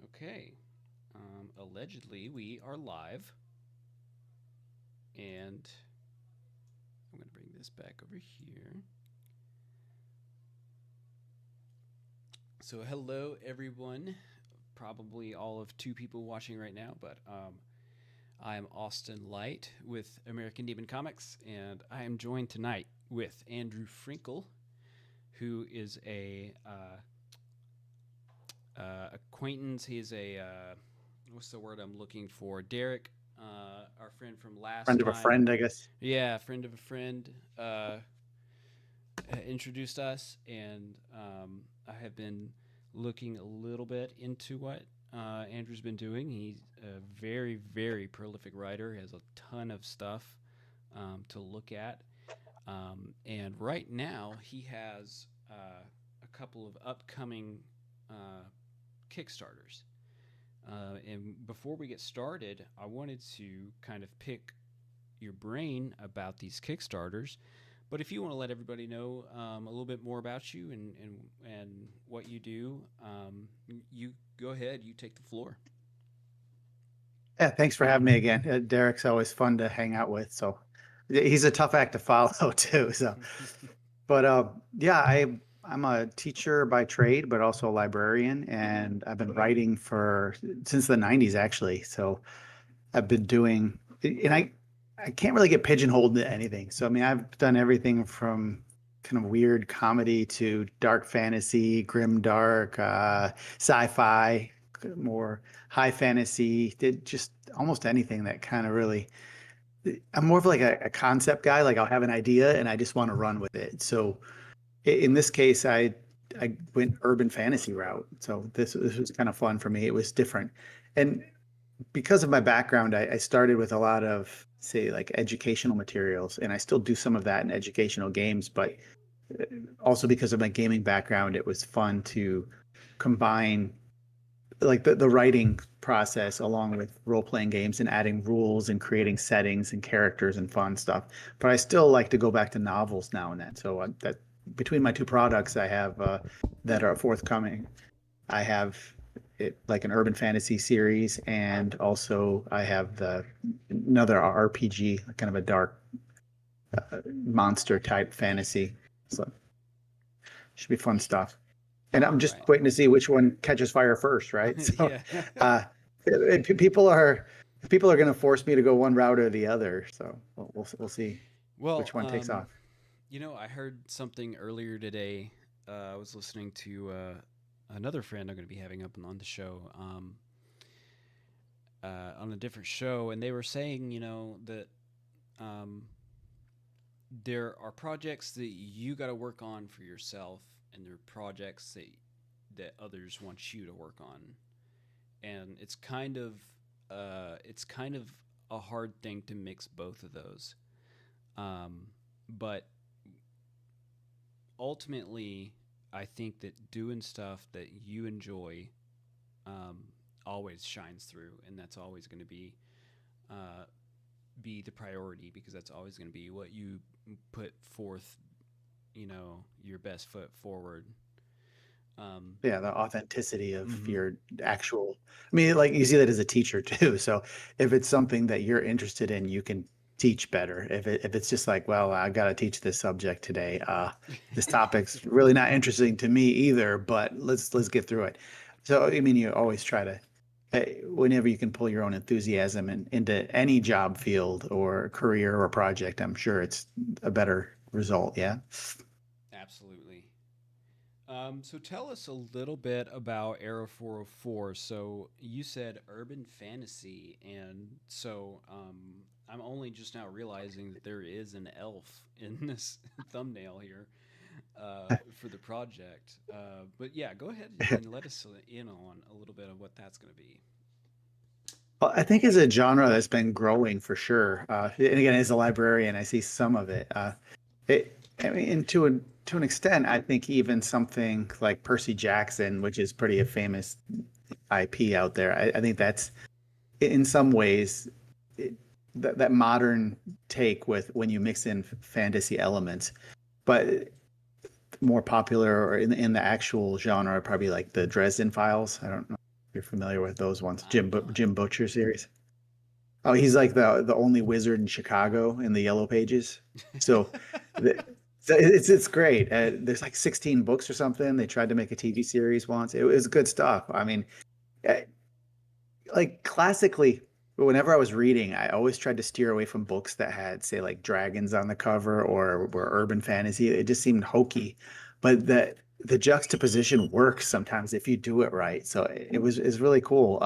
Okay. Allegedly, we are live, and I'm going to bring this back over here. So, hello, everyone. Probably all of two people watching right now, but I'm Austin Light with American Demon Comics, and I am joined tonight with Andrew Frinkle, who is a acquaintance. He's a what's the word I'm looking for? Derek, our friend from last Friend of a time. friend, I guess. Yeah, friend of a friend introduced us, and I have been looking a little bit into what Andrew's been doing. He's a very, very prolific writer. He has a ton of stuff to look at. And right now, he has a couple of upcoming uh, Kickstarters. And before we get started, I wanted to kind of pick your brain about these Kickstarters. But if you want to let everybody know a little bit more about you and what you do, you go ahead. You take the floor. Yeah, thanks for having me again. Derek's always fun to hang out with. So he's a tough act to follow too. So, but yeah, I'm a teacher by trade, but also a librarian, and I've been writing for since the '90s actually. So I've been doing, and I can't really get pigeonholed into anything. So I mean, I've done everything from kind of weird comedy to dark fantasy, grim dark, sci-fi, more high fantasy. Did just almost anything that kind of really. I'm more of like a concept guy. Like I'll have an idea and I just want to run with it. So in this case, I went urban fantasy route. So this was kind of fun for me. It was different, and because of my background, I started with a lot of, say, like educational materials, and I still do some of that in educational games. But also because of my gaming background, it was fun to combine like the writing process along with role playing games and adding rules and creating settings and characters and fun stuff. But I still like to go back to novels now and then. So that between my two products I have that are forthcoming, I have it like an urban fantasy series, and also I have the another RPG, kind of a dark monster type fantasy. So should be fun stuff. And I'm All just right. waiting to see which one catches fire first, right? So Yeah. uh, people are going to force me to go one route or the other. So we'll see well, which one takes off. I heard something earlier today. I was listening to another friend I'm going to be having up on the show, on a different show, and they were saying, that um, there are projects that you got to work on for yourself, and there are projects that others want you to work on, and it's kind of a hard thing to mix both of those. But ultimately, I think that doing stuff that you enjoy um, always shines through, and that's always going to uh, be the priority because that's always going to be what you put forth. Your best foot forward. Um, Yeah, the authenticity of mm-hmm. your actual. I mean, like you see that as a teacher too. So if it's something that you're interested in, you can teach better. If it's just like, well, I got to teach this subject today. This topic's really not interesting to me either, but let's get through it. So I mean, you always try to, whenever you can pull your own enthusiasm into any job field or career or project, I'm sure it's a better result. Yeah. Absolutely. So tell us a little bit about Era 404. So you said urban fantasy, and so I'm only just now realizing that there is an elf in this thumbnail here for the project. But yeah, go ahead and let us in on a little bit of what that's going to be. Well, I think it's a genre that's been growing for sure. And again, as a librarian, I see some of it. I mean, and to an extent, I think even something like Percy Jackson, which is pretty a famous IP out there, I think that's in some ways it, that modern take with when you mix in fantasy elements, but more popular or in the actual genre, probably like the Dresden Files. I don't know you're familiar with those ones. I'm not. Jim Butcher series. Oh, he's like the only wizard in Chicago in the Yellow Pages. So, the, so it's great. There's like 16 books or something. They tried to make a TV series once. It was good stuff. I mean, eh, like classically, whenever I was reading, I always tried to steer away from books that had, say, like dragons on the cover or were urban fantasy. It just seemed hokey. But the juxtaposition works sometimes if you do it right. So it was is really cool.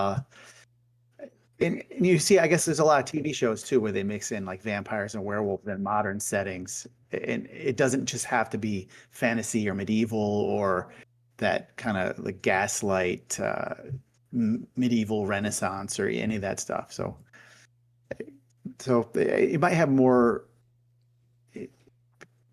And you see, I guess there's a lot of TV shows too where they mix in like vampires and werewolves in modern settings. And it doesn't just have to be fantasy or medieval or that kind of like gaslight medieval Renaissance or any of that stuff. So it might have more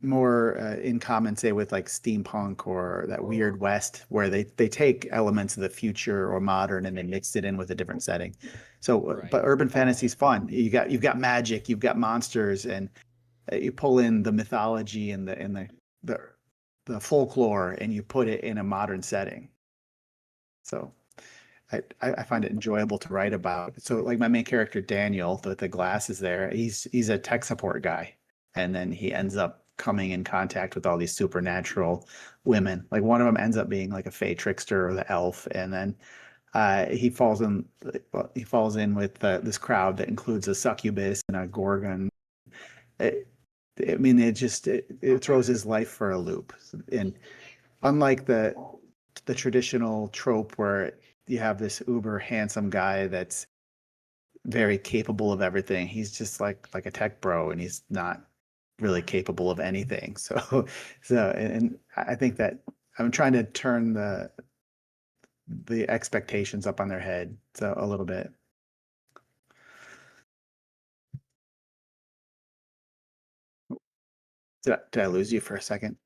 in common, say, with like steampunk or that weird West, where they take elements of the future or modern and they mix it in with a different setting. So, Right. but urban fantasy is fun. You've got magic, you've got monsters, and you pull in the mythology and the the folklore, and you put it in a modern setting. So I find it enjoyable to write about. So like my main character Daniel with the glasses there, he's a tech support guy, and then he ends up coming in contact with all these supernatural women. Like one of them ends up being like a fey trickster or the elf, and then he falls in well, he falls in with this crowd that includes a succubus and a gorgon. It, I mean, it throws his life for a loop, and unlike the traditional trope where you have this uber handsome guy that's very capable of everything. He's just like a tech bro, and he's not really capable of anything. And I think that I'm trying to turn the expectations up on their head so a little bit. Did I lose you for a second?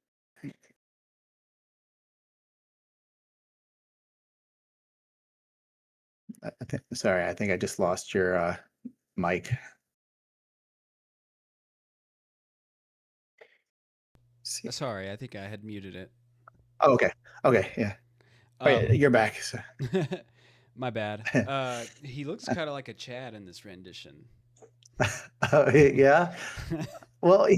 Sorry, I think I just lost your mic. See. Sorry, I think I had muted it. Oh, okay. Okay, yeah. Oh, yeah, Um, you're back. So. my bad. He looks kind of like a Chad in this rendition. Yeah. Well,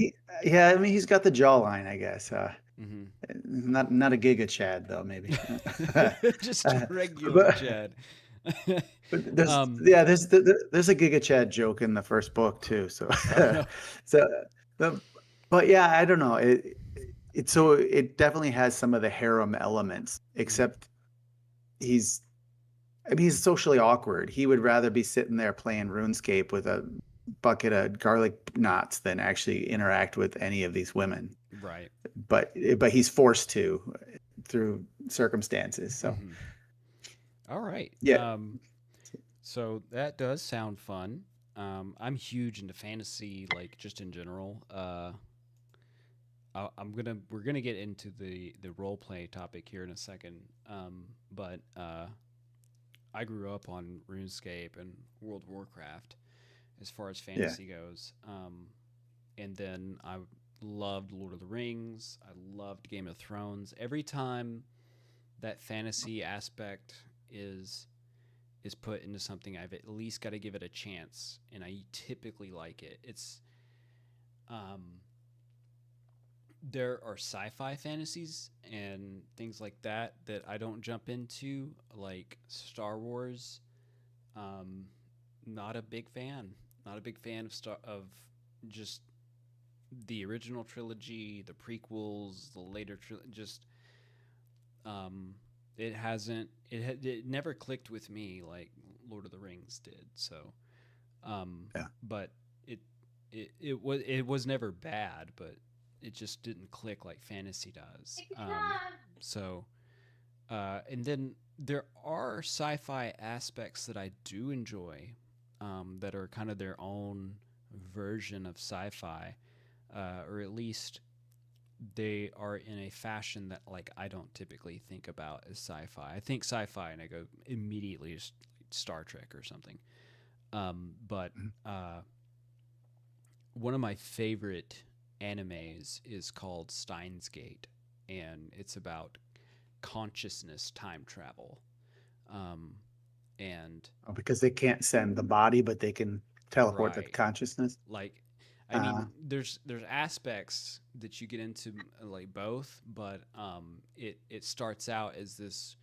yeah, I mean, he's got the jawline, I guess. Hmm. Not a Giga Chad though, maybe. Just Uh, regular but, Chad. but there's um, yeah, there's a Giga Chad joke in the first book too. So oh no. so the, but yeah, I don't know. So it definitely has some of the harem elements, Hmm. except he's I mean, he's socially awkward. He would rather be sitting there playing RuneScape with a bucket of garlic knots than actually interact with any of these women. Right. But he's forced to through circumstances. So Hmm. All right. yeah, So that does sound fun. I'm huge into fantasy, like just in general. We're gonna get into the role play topic here in a second. But I grew up on RuneScape and World of Warcraft as far as yeah, fantasy goes. And then I loved Lord of the Rings. I loved Game of Thrones. Every time that fantasy aspect is is put into something, I've at least got to give it a chance, and I typically like it. It's um, there are sci-fi fantasies and things like that that I don't jump into, like Star Wars. Um, not a big fan. Not a big fan of just the original trilogy, the prequels, the later just um, it hasn't it never clicked with me like Lord of the Rings did. So, yeah. but it it was never bad, but it just didn't click like fantasy does. So and then there are sci-fi aspects that I do enjoy, that are kind of their own version of sci-fi, or at least they are in a fashion that like I don't typically think about as sci-fi. I think sci-fi and I go immediately to Star Trek or something. But Mhm. one of my favorite animes is called Steins Gate, and it's about consciousness time travel. Um, and Because they can't send the body, but they can teleport the right, consciousness. like I Uh, mean, there's aspects that you get into like both, but it starts out as this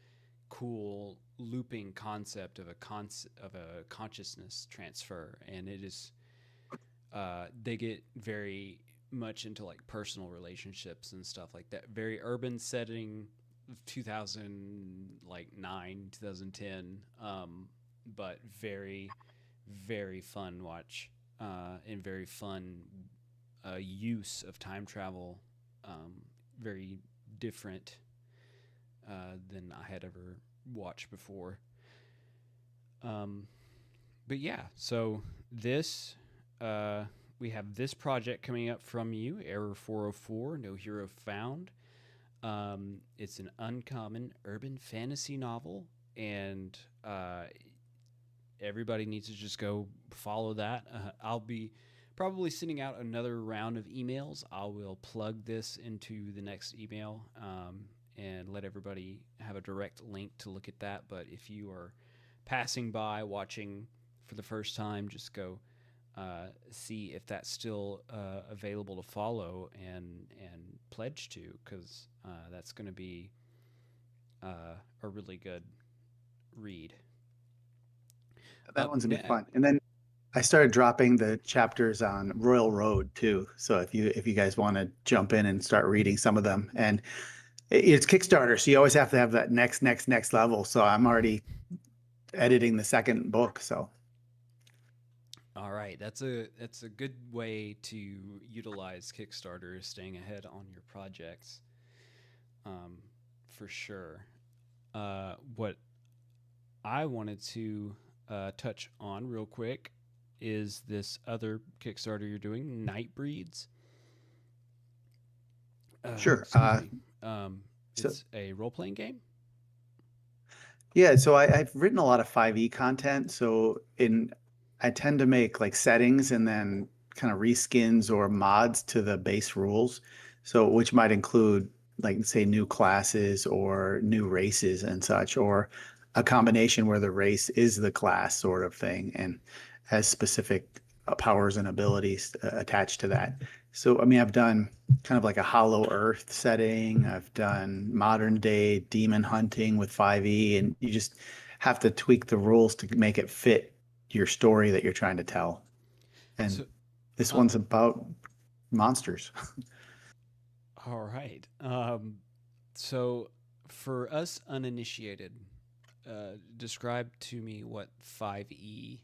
cool looping concept of of a consciousness transfer, and it is they get very much into like personal relationships and stuff like that. Very urban setting, 2009, 2010, but very fun watch and very fun use of time travel. Very different than I had ever watched before. Um, but yeah, so this uh, we have this project coming up from you, Error 404, No Hero Found. It's an uncommon urban fantasy novel, and everybody needs to just go follow that. I'll be probably sending out another round of emails. I will plug this into the next email and let everybody have a direct link to look at that. But if you are passing by, watching for the first time, just go see if that's still available to follow and pledge to, because that's going to be a really good read. that Up one's gonna be next, fun. And then I started dropping the chapters on Royal Road too. So if you guys want to jump in and start reading some of them, and it's Kickstarter, so you always have to have that next level. So I'm already editing the second book. So all right, that's a good way to utilize Kickstarter, staying ahead on your projects, um, for sure. What I wanted to touch on real quick is this other Kickstarter you're doing, Night Breeds. sure. Excuse me. So It's a role playing game. yeah, so I've written a lot of 5e content. So in I tend to make like settings and then kind of reskins or mods to the base rules. So which might include like say new classes or new races and such, or a combination where the race is the class sort of thing and has specific powers and abilities attached to that. So I mean, I've done kind of like a Hollow Earth setting. I've done modern day demon hunting with 5e, and you just have to tweak the rules to make it fit your story that you're trying to tell. And So, this uh, one's about monsters. all right. So, for us uninitiated, describe to me what 5e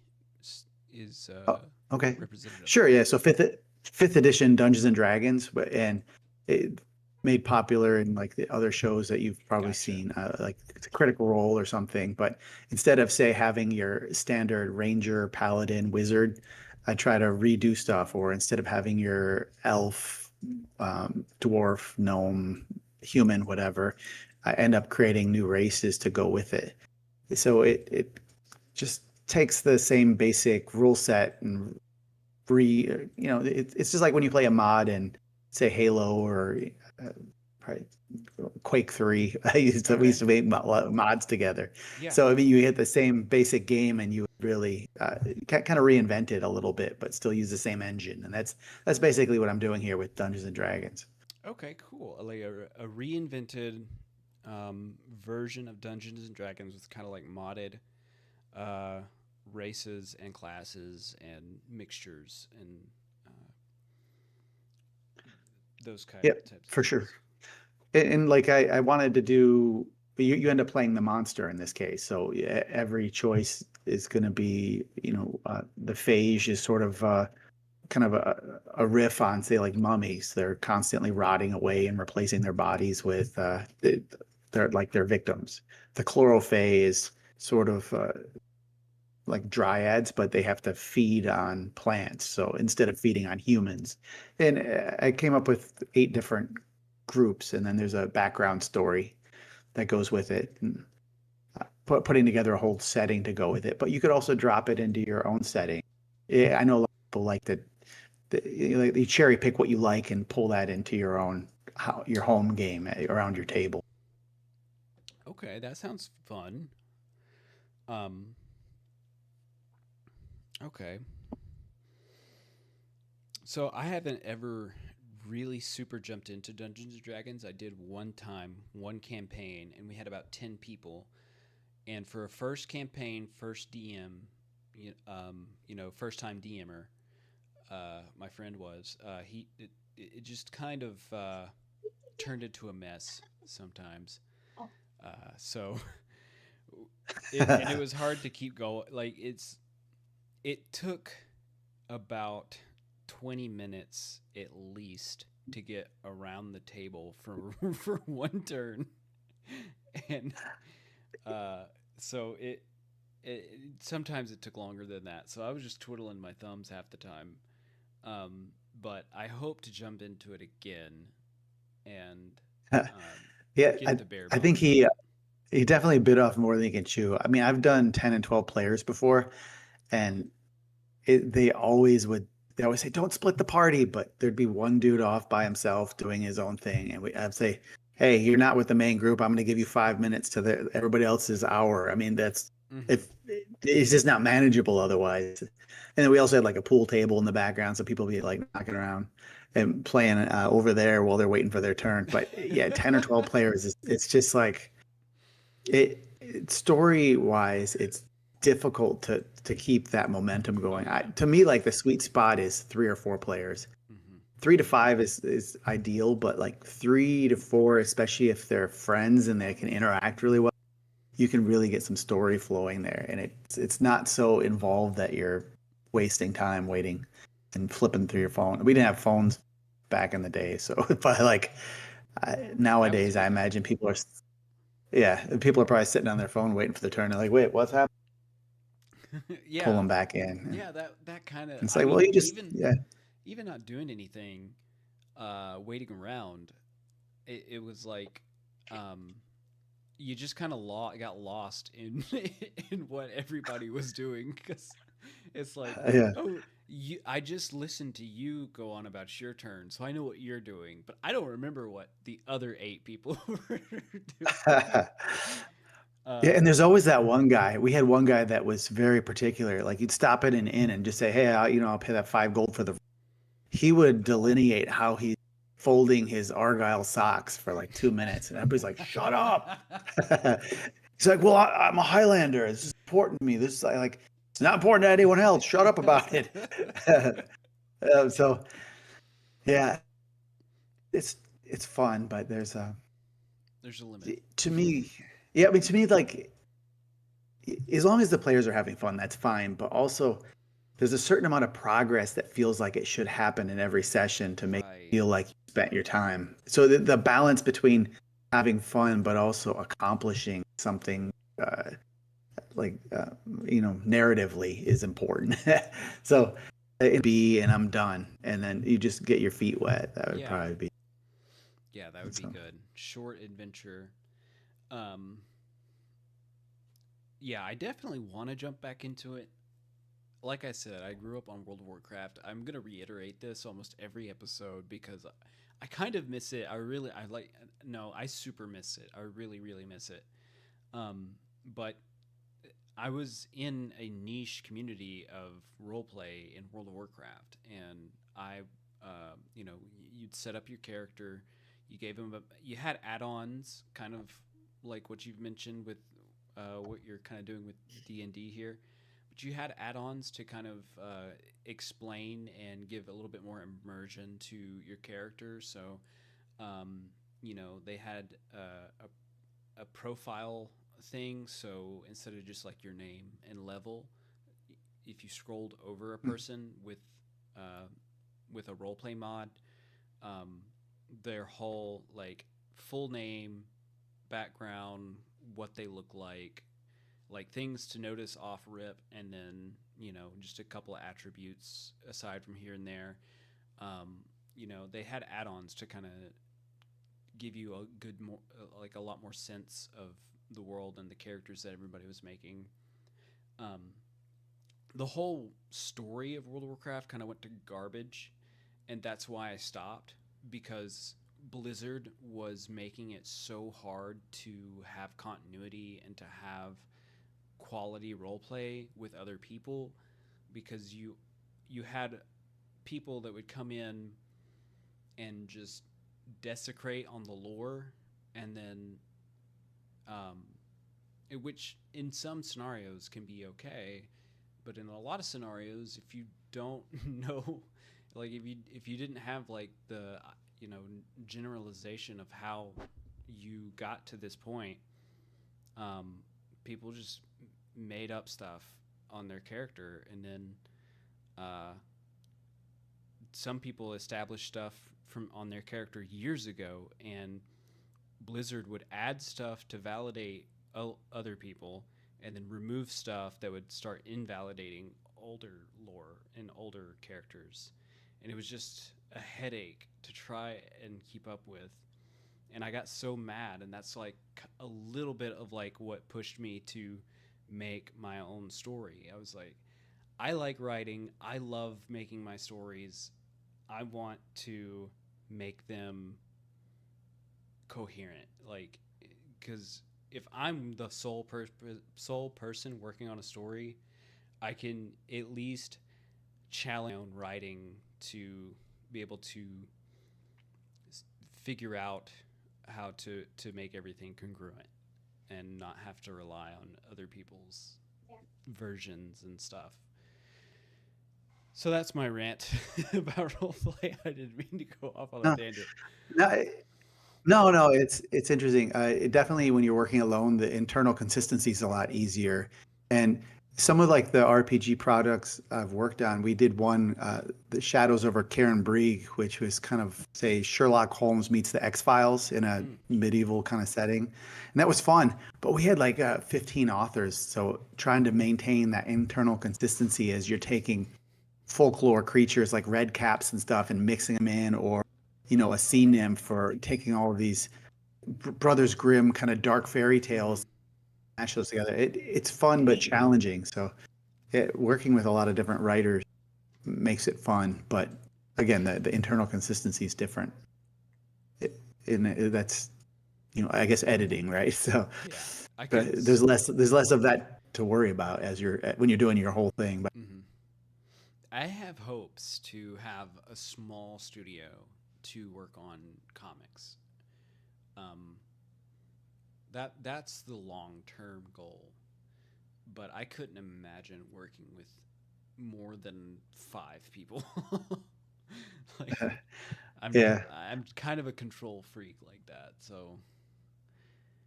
is Oh, okay. representative Sure, of. yeah. So fifth edition Dungeons and Dragons, and it made popular in like the other shows that you've probably Gotcha. seen, like Critical Role or something. But instead of say having your standard ranger, paladin, wizard, I try to redo stuff. Or instead of having your elf, dwarf, gnome, human, whatever, I end up creating new races to go with it. So it just takes the same basic rule set and it's just like when you play a mod in say Halo or uh, probably Quake 3. We Okay. used to make mods together. Yeah. So I mean, you hit the same basic game and you would really kind of reinvent it a little bit, but still use the same engine. And that's basically what I'm doing here with Dungeons and Dragons. Okay. Cool. Like a reinvented version of Dungeons and Dragons with kind of like modded uh, races and classes and mixtures and uh, those Yep, types of for sure. things. And like I wanted to do, you end up playing the monster in this case. So yeah, every choice is going to be, the phage is sort of kind of a riff on, say, like mummies. They're constantly rotting away and replacing their bodies with their victims. The chlorophae is sort of like dryads, but they have to feed on plants. So instead of feeding on humans, and I came up with 8 different groups, and then there's a background story that goes with it, and putting together a whole setting to go with it. But you could also drop it into your own setting. Yeah, I know a lot of people like that. You cherry pick what you like and pull that into your home game around your table. Okay, that sounds fun. Um, Okay. So I haven't ever really super jumped into Dungeons and Dragons. I did one time, one campaign, and we had about 10 people. And for a first campaign, first DM, first time DMer, my friend was, it just kind of turned into a mess sometimes. So it was hard to keep going. It took about 20 minutes at least to get around the table for for one turn, and uh, so it sometimes it took longer than that. So I was just twiddling my thumbs half the time. Um, but I hope to jump into it again and um, Yeah, get the bare I think bones of it. he definitely bit off more than he can chew. I mean, I've done 10 and 12 players before, and they always would they always say don't split the party, but there'd be one dude off by himself doing his own thing, and I'd say, hey, you're not with the main group. I'm going to give you 5 minutes to everybody else's hour. I mean, that's Mm-hmm. if it's just not manageable otherwise. And then we also had like a pool table in the background, so people be like knocking around and playing over there while they're waiting for their turn. But yeah, 10 or 12 players is it's just like story wise, it's difficult to keep that momentum Oh going. yeah. To me, like the sweet spot is 3 or 4 players. Mm-hmm. 3 to 5 is ideal, but like 3 to 4, especially if they're friends and they can interact really well, you can really get some story flowing there, and it's not so involved that you're wasting time waiting and flipping through your phone. We didn't have phones back in the day, so but like That was nowadays, I good. imagine yeah, people are probably sitting on their phone waiting for the turn. They're like, wait, what's happening? Pull Yeah. them back in. And Yeah, that kind of, it's I like, well, mean, you just, yeah. even not doing anything, waiting around, it was like, um, you just kind of got lost in in what everybody was doing because it's like, Yeah. oh, I just listened to you go on about your turn, so I know what you're doing, but I don't remember what the other 8 people were doing. Yeah, Uh, and there's always that one guy. We had one guy that was very particular. Like you'd stop at an inn and just say, "Hey, I'll pay that 5 gold for the." He would delineate how he's folding his Argyle socks for like 2 minutes, and everybody's like, "Shut up!" He's like, "Well, I'm a Highlander. This is important to me. This is like it's not important to anyone else. Shut up about it." So yeah, it's fun, but there's a There's a limit. to me, yeah. I mean, to me, like as long as the players are having fun, that's fine. But also, there's a certain amount of progress that feels like it should happen in every session to make Right. you feel like you spent your time. So the balance between having fun but also accomplishing something uh, like narratively is important. So it be and I'm done, and then you just get your feet wet. That would Yeah. probably be Yeah, that would be so. good. Short adventure. Um, yeah, I definitely want to jump back into it. Like I said, I grew up on World of Warcraft. I'm gonna reiterate this almost every episode because I kind of miss it. I like, no, I super miss it. I really, really miss it. Um, but I was in a niche community of roleplay in World of Warcraft, and you'd set up your character, you gave him, you had add-ons, kind of like what you've mentioned with what you're kind of doing with D&D here, but you had add-ons to kind of explain and give a little bit more immersion to your character. So, um, they had a profile thing. So instead of just like your name and level, if you scrolled over a person uh, with a roleplay mod, um, their whole like full name, background, what they look like things to notice off rip, and then just a couple of attributes aside from here and there. They had add-ons to kind of give you a good more like a lot more sense of the world and the characters that everybody was making. Um, the whole story of World of Warcraft kind of went to garbage, and that's why I stopped because Blizzard was making it so hard to have continuity and to have quality roleplay with other people because you had people that would come in and just desecrate on the lore, and then um, which in some scenarios can be okay, but in a lot of scenarios, if you don't know, like if you didn't have like the generalization of how you got to this point, um, people just made up stuff on their character, and then uh, some people established stuff from on their character years ago, and Blizzard would add stuff to validate other people, and then remove stuff that would start invalidating older lore and older characters, and it was just a headache to try and keep up with. And I got so mad, and that's like a little bit of like what pushed me to make my own story. I was like, I like writing, I love making my stories, I want to make them coherent, like, because if I'm the sole person working on a story, I can at least challenge my own writing to be able to figure out how to make everything congruent and not have to rely on other people's versions and stuff. So that's my rant about roleplay. I didn't mean to go off on a No, tangent. no, no, no. It's interesting. It definitely, when you're working alone, the internal consistency is a lot easier. And some of like the RPG products I've worked on, we did one, the Shadows over Karen Brieg, which was kind of say Sherlock Holmes meets the X-Files in a Mm. medieval kind of setting, and that was fun. But we had like 15 authors, so trying to maintain that internal consistency as you're taking folklore creatures like red caps and stuff and mixing them in, or a sea nymph, or taking all of these Brothers Grimm kind of dark fairy Mm-hmm. tales, mash those together. It's fun but challenging. So working with a lot of different writers makes it fun, but again, the internal consistency is different. That's I guess editing, right? So Yeah, I but can. there's less of that to worry about as when you're doing your whole thing. But Mm-hmm. I have hopes to have a small studio to work on comics. Um, that's the long term goal, but I couldn't imagine working with more than 5 people. Like, yeah. I'm kind of a control freak like that. So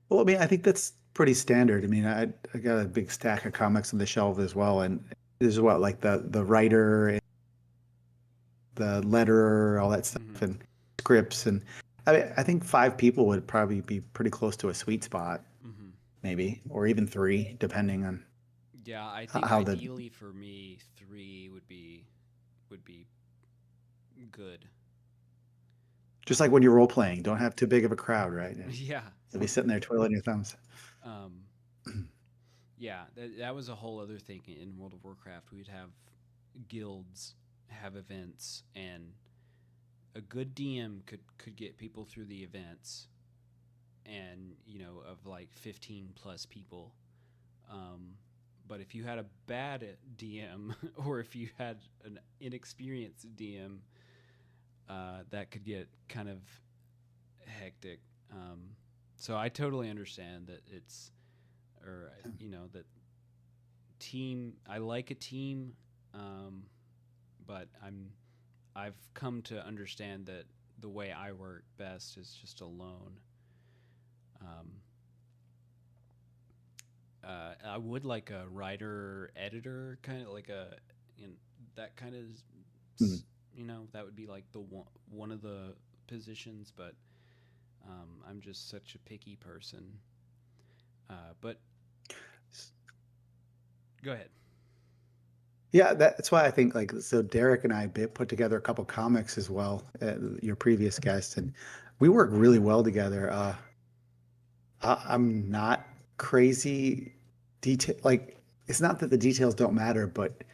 Well, I mean, I think that's pretty standard. I mean, I got a big stack of comics on the shelf as well, and there's what, like the writer and the letterer, all that stuff, mhm. and scripts, and I think 5 people would probably be pretty close to a sweet spot, Mhm. maybe, or even 3, depending on Yeah, I think how the ideally for me, 3 would be good. just like when you're role playing, don't have too big of a crowd, right? And Yeah. you'll be sitting there twiddling your thumbs. Um, yeah, that was a whole other thing in World of Warcraft. We'd have guilds, have events, and a good DM could get people through the events, and of like 15 plus people. Um, but if you had a bad DM, or if you had an inexperienced DM, that could get kind of hectic. So I totally understand that or that team. I like a team, um, but I've come to understand that the way I work best is just alone. Um, I would like a writer editor, kind of like you know, that kind of Mm. that would be like the one of the positions, but I'm just such a picky person. But go ahead. Yeah, that's why I think, like, so Derek and I put together a couple comics as well, your previous guest, and we work really well together. I'm not crazy detail, like, it's not that the details don't matter, but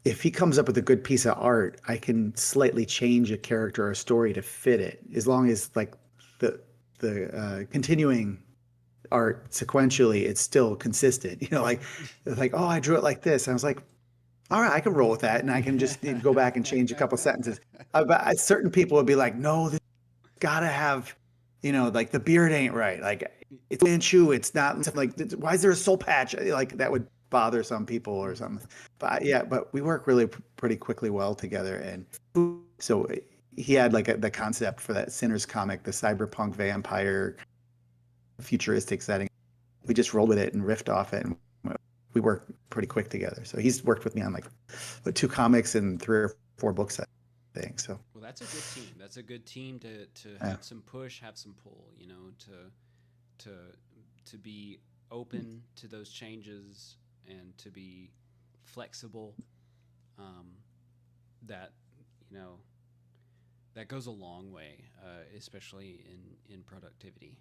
if he comes up with a good piece of art, I can slightly change a character or a story to fit it, as long as like the continuing art sequentially, it's still consistent. Like, oh, I drew it like this. And I was like, all right, I can roll with that, and I can just go back and change a couple sentences. But certain people would be like, no, this gotta have, like the beard ain't right. Like it's Manchu, it's not something like, why is there a soul patch? Like that would bother some people or Mhm. something. But yeah, but we work really pretty quickly well together. And so he had like the concept for that Sinners comic, the cyberpunk vampire futuristic setting. We just rolled with it and riffed off it, and we worked pretty quick together. So he's worked with me on like two comics and three or four books, I think. So Well, that's a good team. That's a good team to yeah, have some push, have some pull. To to be open to those changes and to be flexible. Um, that you know that goes a long way, especially in productivity.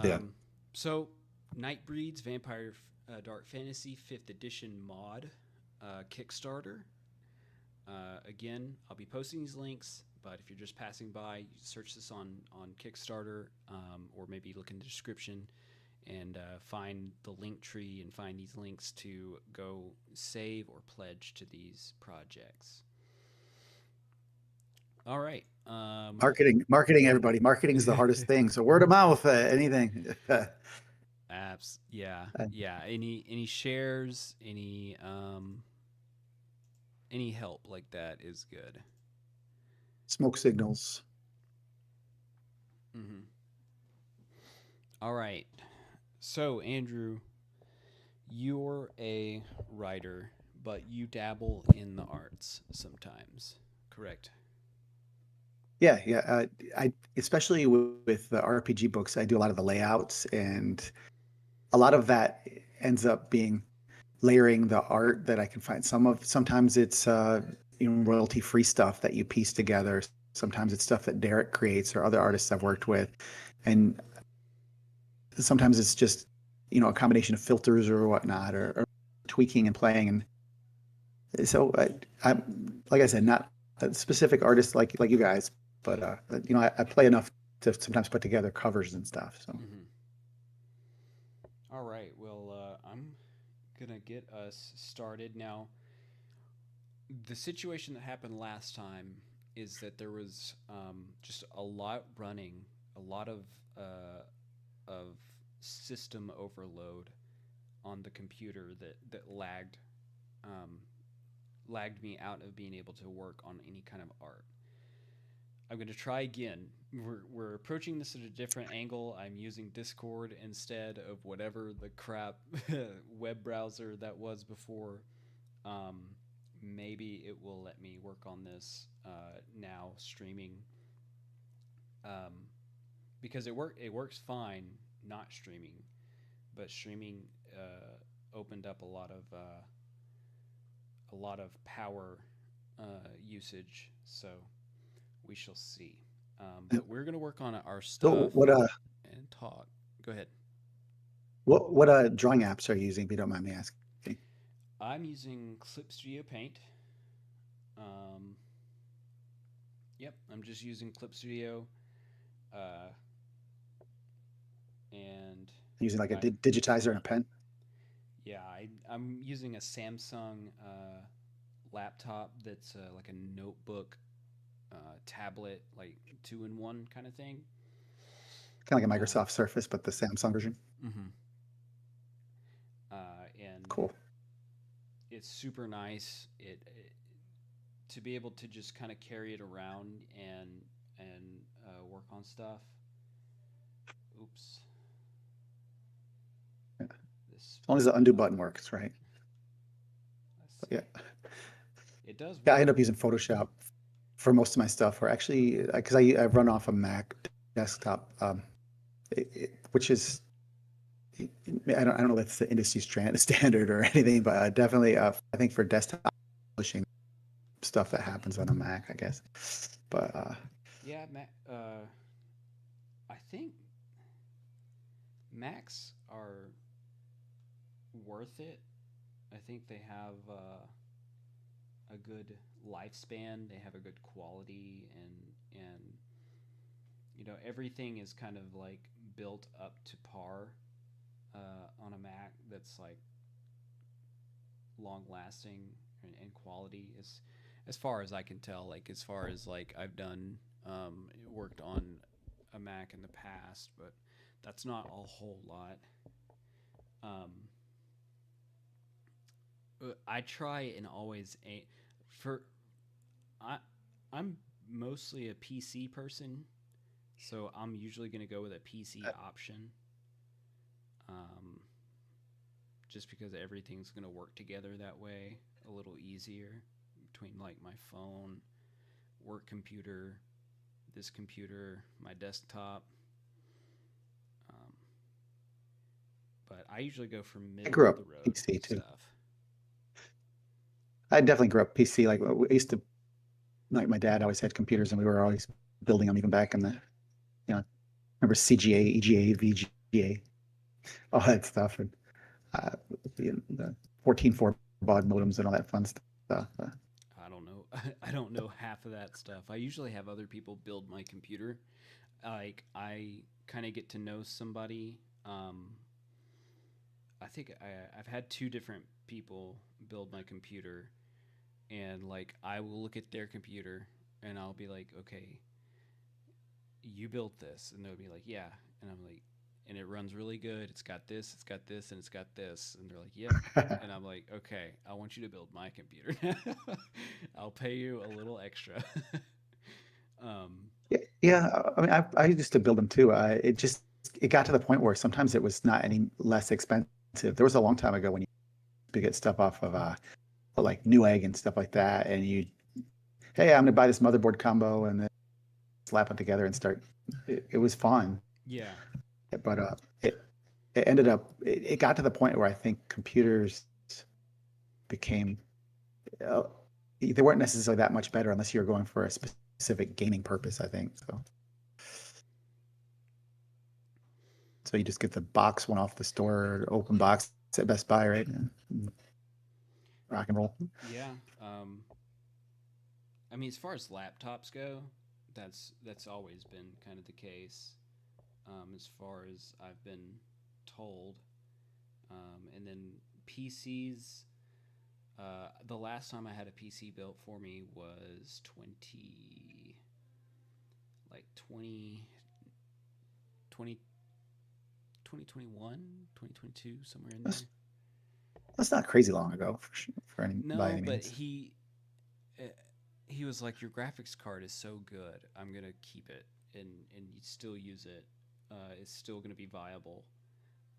yeah. Um, so, Nightbreed's Vampire Dark Fantasy 5th Edition mod Kickstarter. Again, I'll be posting these links, but if you're just passing by, you search this on Kickstarter, or maybe look in the description and find the link tree and find these links to go save or pledge to these projects. All right. Marketing, everybody. Marketing is the hardest thing. So word of mouth, anything. Apps, yeah, yeah. Any shares, any help like that is good. Smoke signals. Mm-hmm. All right. So Andrew, you're a writer, but you dabble in the arts sometimes, correct? Yeah, yeah. I especially with the RPG books, I do a lot of the layouts, and a lot of that ends up being layering the art that I can find. Sometimes it's royalty free stuff that you piece together. Sometimes it's stuff that Derek creates or other artists I've worked with, and sometimes it's just a combination of filters or whatnot, or tweaking and playing. And so like I said, not a specific artist like you guys, but I play enough to sometimes put together covers and stuff. So Mm-hmm. All right. Well, I'm gonna get us started now. The situation that happened last time is that there was just a lot running, a lot of system overload on the computer that um, lagged me out of being able to work on any kind of art. I'm going to try again. We're approaching this at a different angle. I'm using Discord instead of whatever the crap web browser that was before. Um, Maybe it will let me work on this now streaming, um, because it works fine not streaming, but streaming opened up a lot of power usage. So we shall see. But we're gonna work on our so stuff what and talk. Go ahead. drawing apps are you using, if you don't mind me asking? I'm using Clip Studio Paint. Um, yep, I'm just using Clip Studio, uh, and Using like a I digitizer and a pen? yeah I'm using a Samsung laptop that's like a notebook tablet, like two in one kind of thing. Kind of like a Um, Microsoft Surface, but the Samsung version. mhm. And Cool. it's super nice. It to be able to just kind of carry it around and work on stuff. Oops, Yeah. this As long as the undo button works, right? let's But see. yeah. It does Yeah, I end work. up using Photoshop for most of my stuff, or actually, because I run off a Mac desktop, which is, I don't know if it's the industry standard or anything, but definitely, I think for desktop publishing stuff that happens on a Mac, I guess. But Yeah, I think Macs are worth it. I think they have a good lifespan. They have a good quality, and everything is kind of like built up to par on a Mac. That's like long lasting and quality as far as I can tell. Like as far as like I've done worked on a Mac in the past, but that's not a whole lot. Um, I try and always for I I'm mostly a PC person, so I'm usually going to go with a PC option. Um, just because everything's going to work together that way a little easier between like my phone, work computer, this computer, my desktop. Um, but I usually go for I middle grew of up the road PC too. stuff. I definitely grew up PC. Like we used to, like my dad always had computers, and we were always building them even back in the, remember CGA, EGA, VGA, all that stuff, and uh, the 14.4 baud modems and all that fun stuff. I don't know. I don't know half of that stuff. I usually have other people build my computer. Like I kind of get to know somebody. I think I've had two different people build my computer, and like I will look at their computer and I'll be like, okay, you built this, and they'll be like, yeah, and I'm like, and it runs really good. It's got this, and it's got this, and they're like, yep, and I'm like, okay, I want you to build my computer. I'll pay you a little extra. um, Yeah, I mean, I used to build them too. It got to the point where sometimes it was not any less expensive. There was a long time ago when you could get stuff off of like Newegg and stuff like that, and hey, I'm gonna buy this motherboard combo and then slap it together and start. It was fun, yeah, but it ended up it got to the point where I think computers became uh, they weren't necessarily that much better unless you were going for a specific gaming purpose, I think. So you just get the box one off the store, open box at Best Buy, right? Rock and roll. yeah. I mean, as far as laptops go, that's always been kind of the case. As far as I've been told, and then PCs. The last time I had a PC built for me was 20, 20 2021, 2022, somewhere in That's, there. that's not crazy long ago for any by No, any but means. uh, he was like, your graphics card is so good, I'm gonna keep it and you still use it. It's still gonna be viable.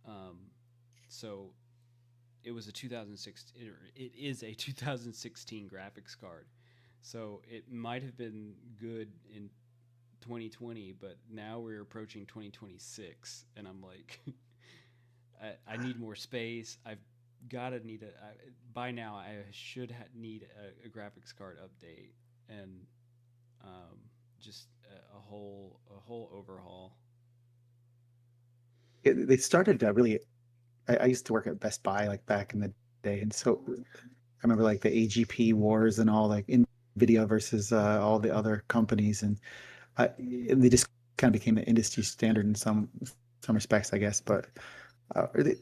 Um, so it was a 2016. It is a 2016 graphics card. So it might have been good in 2020, but now we're approaching 2026, and I'm like, I need more space. I've gotta need by now. I should need a graphics card update and um, just a whole overhaul. They started really. I used to work at Best Buy like back in the day, and so I remember like the AGP wars and all like Nvidia versus all the other companies, and they just kind of became the industry standard in some respects, I guess. But they,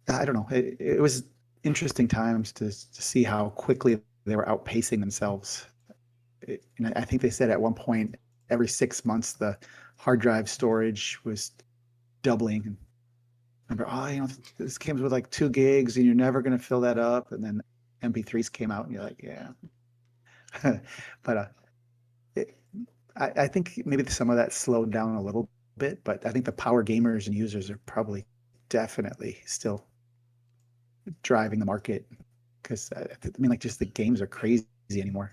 I don't know. It was interesting times to see how quickly they were outpacing themselves. And I think they said at one point every 6 months the hard drive storage was doubling. And remember, this comes with like 2 gigs, and you're never going to fill that up. And then MP3s came out, and you're like, yeah. But it, I think maybe some of that slowed down a little bit, but I think the power gamers and users are probably definitely still driving the market because I mean, like just the games are crazy anymore.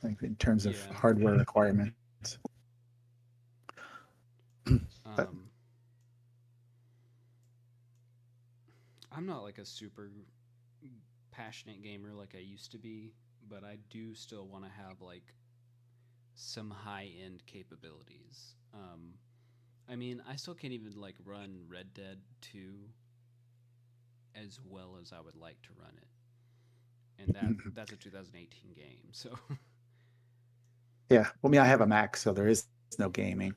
Like in terms of Yeah. hardware requirements. But Um, I'm not like a super passionate gamer like I used to be, but I do still want to have like some high end capabilities. I mean, I still can't even like run Red Dead 2 as well as I would like to run it, and that's a 2018 game. So yeah, well, I mean, I have a Mac, so there is no gaming.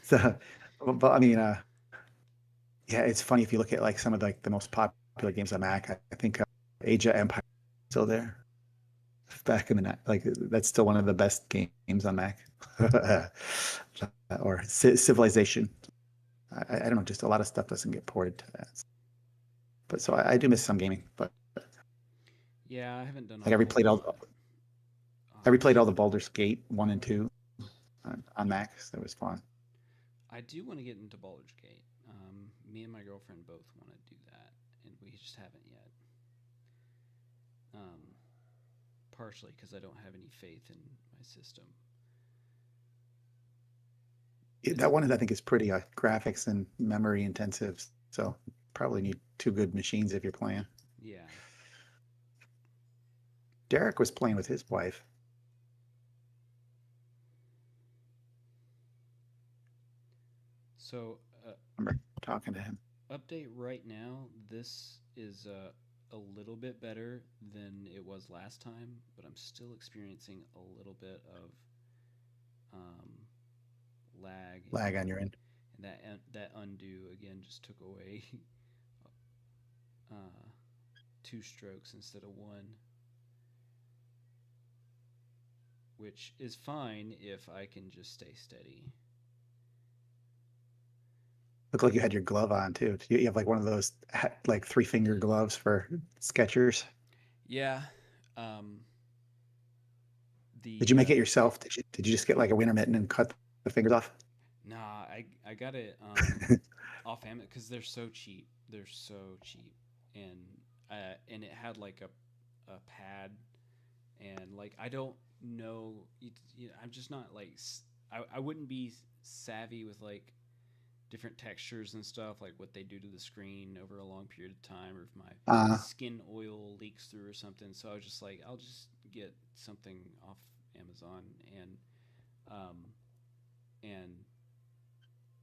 So, but I mean, Yeah, it's funny if you look at like some of like the most popular games on Mac. I think Age of Empire is still there. Back in the night, like that's still one of the best games on Mac. Or Civilization. I don't know, just a lot of stuff doesn't get ported to that. But so I do miss some gaming. But Yeah, I haven't done a like whole lot. I replayed all the Baldur's Gate 1 and 2 on Mac. So that was fun. I do want to get into Baldur's Gate. Me and my girlfriend both want to do that, and we just haven't yet. Um, Partially because I don't have any faith in my system. It's That one I think is pretty graphics and memory intensive. So probably need two good machines if you're playing. yeah. Derek was playing with his wife. So I remember talking to him. update right now. This is a little bit better than it was last time, but I'm still experiencing a little bit of um, lag, Lag on your end. and that undo again just took away uh, two strokes instead of one, which is fine if I can just stay steady. Looked like you had your glove on too. You have like one of those like 3-finger gloves for sketchers. Yeah. Um, Did you the make it yourself? Did you just get like a winter mitten and cut the fingers off? Nah, I got it off Amazon because they're so cheap. They're so cheap, and and it had like a pad, and like I don't know. I'm just not like I wouldn't be savvy with like different textures and stuff, like what they do to the screen over a long period of time, or if my Uh, skin oil leaks through or something. So I was just like, I'll just get something off Amazon, um, and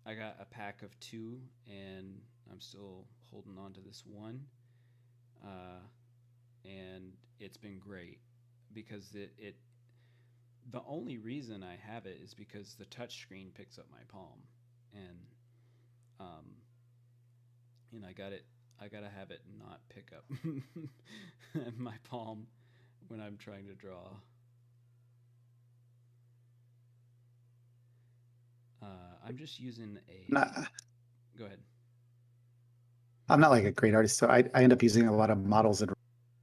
I got a pack of two, and I'm still holding on to this one, uh, and it's been great because it the only reason I have it is because the touch screen picks up my palm, and um, I got it. I gotta have it not pick up my palm when I'm trying to draw. I'm just using a. not, Go ahead. I'm not like a great artist, so I end up using a lot of models and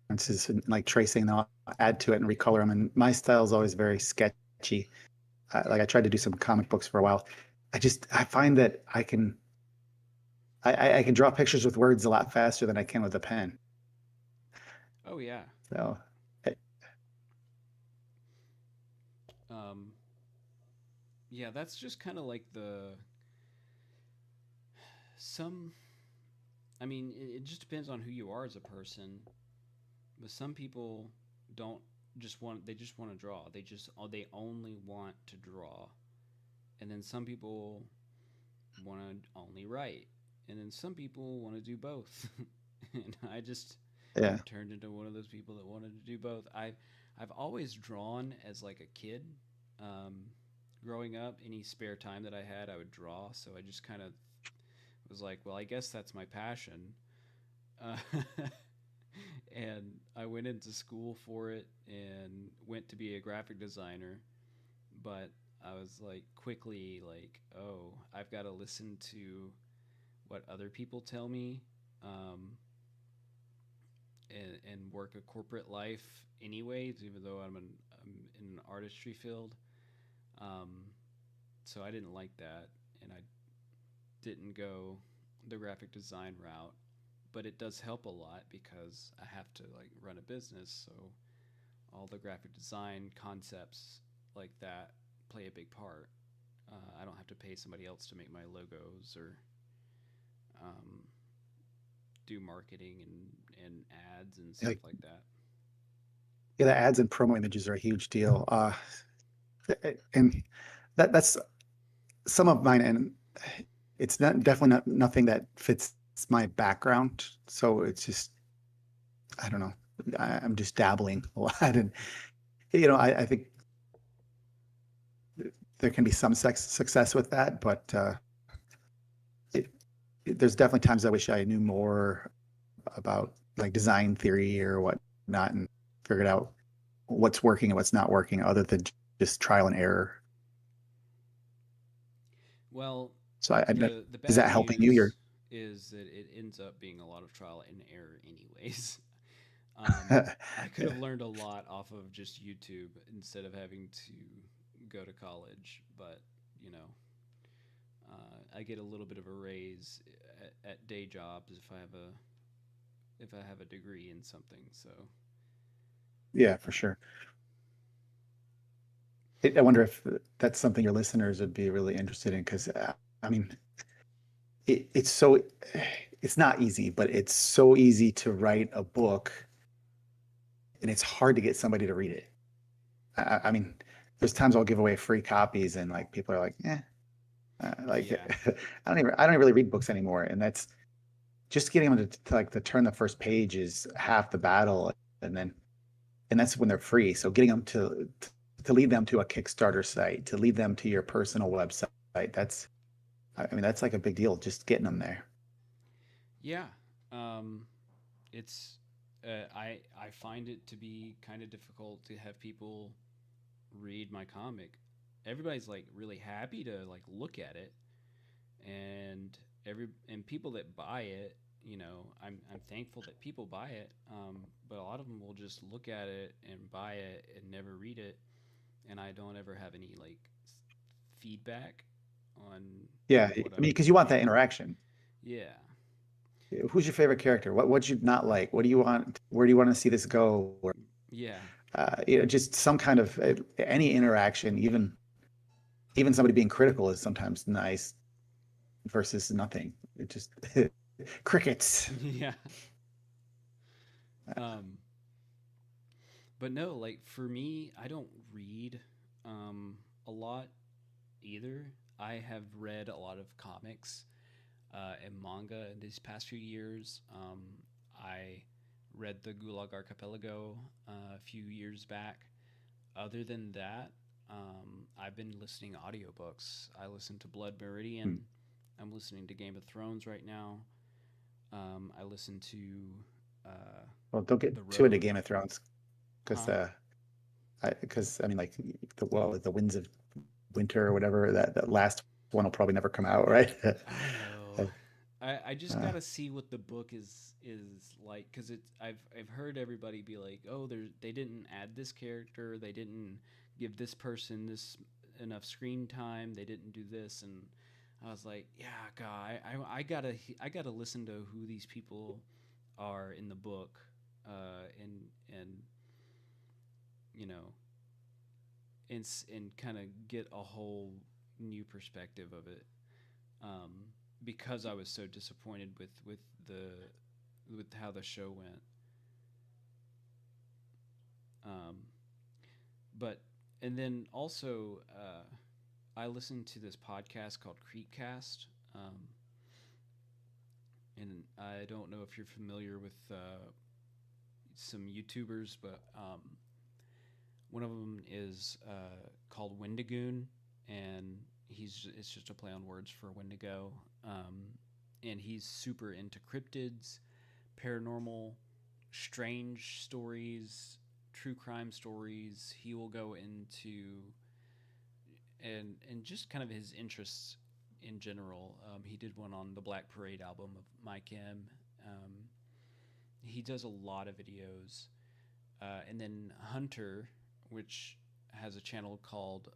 references and like tracing them, I'll add to it and recolor them. And my style is always very sketchy. Like I tried to do some comic books for a while. I find that I can draw pictures with words a lot faster than I can with a pen. Oh yeah. So eh, Um, yeah, that's just kind of like the some. I mean, it just depends on who you are as a person. But some people don't just want. They just want to draw. They only want to draw. And then some people want to only write. And then some people want to do both. And I just yeah, turned into one of those people that wanted to do both. I've always drawn as like a kid. Um, Growing up, any spare time that I had, I would draw. So I just kind of was like, well, I guess that's my passion. Uh, and I went into school for it and went to be a graphic designer. But I was like quickly like, oh, I've got to listen to what other people tell me, um, and work a corporate life anyways, even though I'm in an artistry field. Um, so I didn't like that, and I didn't go the graphic design route. But it does help a lot because I have to like run a business, so all the graphic design concepts like that play a big part. I don't have to pay somebody else to make my logos or um, do marketing and ads and stuff like like that. yeah, the ads and promo images are a huge deal. And that's some of mine, and it's not definitely not nothing that fits my background. So it's just I don't know. I'm just dabbling a lot, and I think there can be some success with that, but there's definitely times I wish I knew more about like design theory or whatnot and figured out what's working and what's not working other than just trial and error. Well, So the is bad that helping you? You're news is that it ends up being a lot of trial and error, anyways. I could have learned a lot off of just YouTube instead of having to go to college, but you know, I get a little bit of a raise at day jobs if I have a degree in something. So yeah, for um, sure. I wonder if that's something your listeners would be really interested in because I mean, it's so it's not easy, but it's so easy to write a book, and it's hard to get somebody to read it. I mean, there's times I'll give away free copies, and like people are like, like yeah, I don't even really read books anymore, and that's just getting them to like to turn the first page is half the battle, and then and that's when they're free. So getting them to lead them to a Kickstarter site, to lead them to your personal website, that's I mean that's like a big deal. Just getting them there. yeah. Um, it's I find it to be kind of difficult to have people read my comic. Everybody's like really happy to like look at it, and people that buy it, I'm thankful that people buy it. But a lot of them will just look at it and buy it and never read it, and I don't ever have any like feedback on Yeah, what I mean I'm because you want that reading. interaction. Yeah, Who's your favorite character? What you not like? What do you want? Where do you want to see this go? Or yeah, just some kind of any interaction, even somebody being critical is sometimes nice versus nothing. It just crickets. yeah. Um, but no, like for me, I don't read a lot either. I have read a lot of comics and manga in these past few years. I read the Gulag Archipelago a few years back. Other than that, I've been listening audiobooks. I listen to Blood Meridian. I'm listening to Game of Thrones right now. I listen to uh, Well, don't get The too into Road. Game of Thrones because Huh? I mean like the Winds of Winter or whatever that last one will probably never come out, right? I know. I just Uh, gotta see what the book is like because I've heard everybody be like, oh, they didn't add this character, they didn't give this person this enough screen time, they didn't do this, and I was like, yeah, God, I gotta listen to who these people are in the book, and you know, and kind of get a whole new perspective of it. um, because I was so disappointed the with how the show went. Um, but and then also I listened to this podcast called Creepcast, and I don't know if you're familiar with some YouTubers, but one of them is called Wendigoon, and it's just a play on words for Wendigo. And he's super into cryptids, paranormal, strange stories, true crime stories. He will go into and just kind of his interests in general. He did one on the Black Parade album of Mike M. Um, he does a lot of videos, and then Hunter, which has a channel called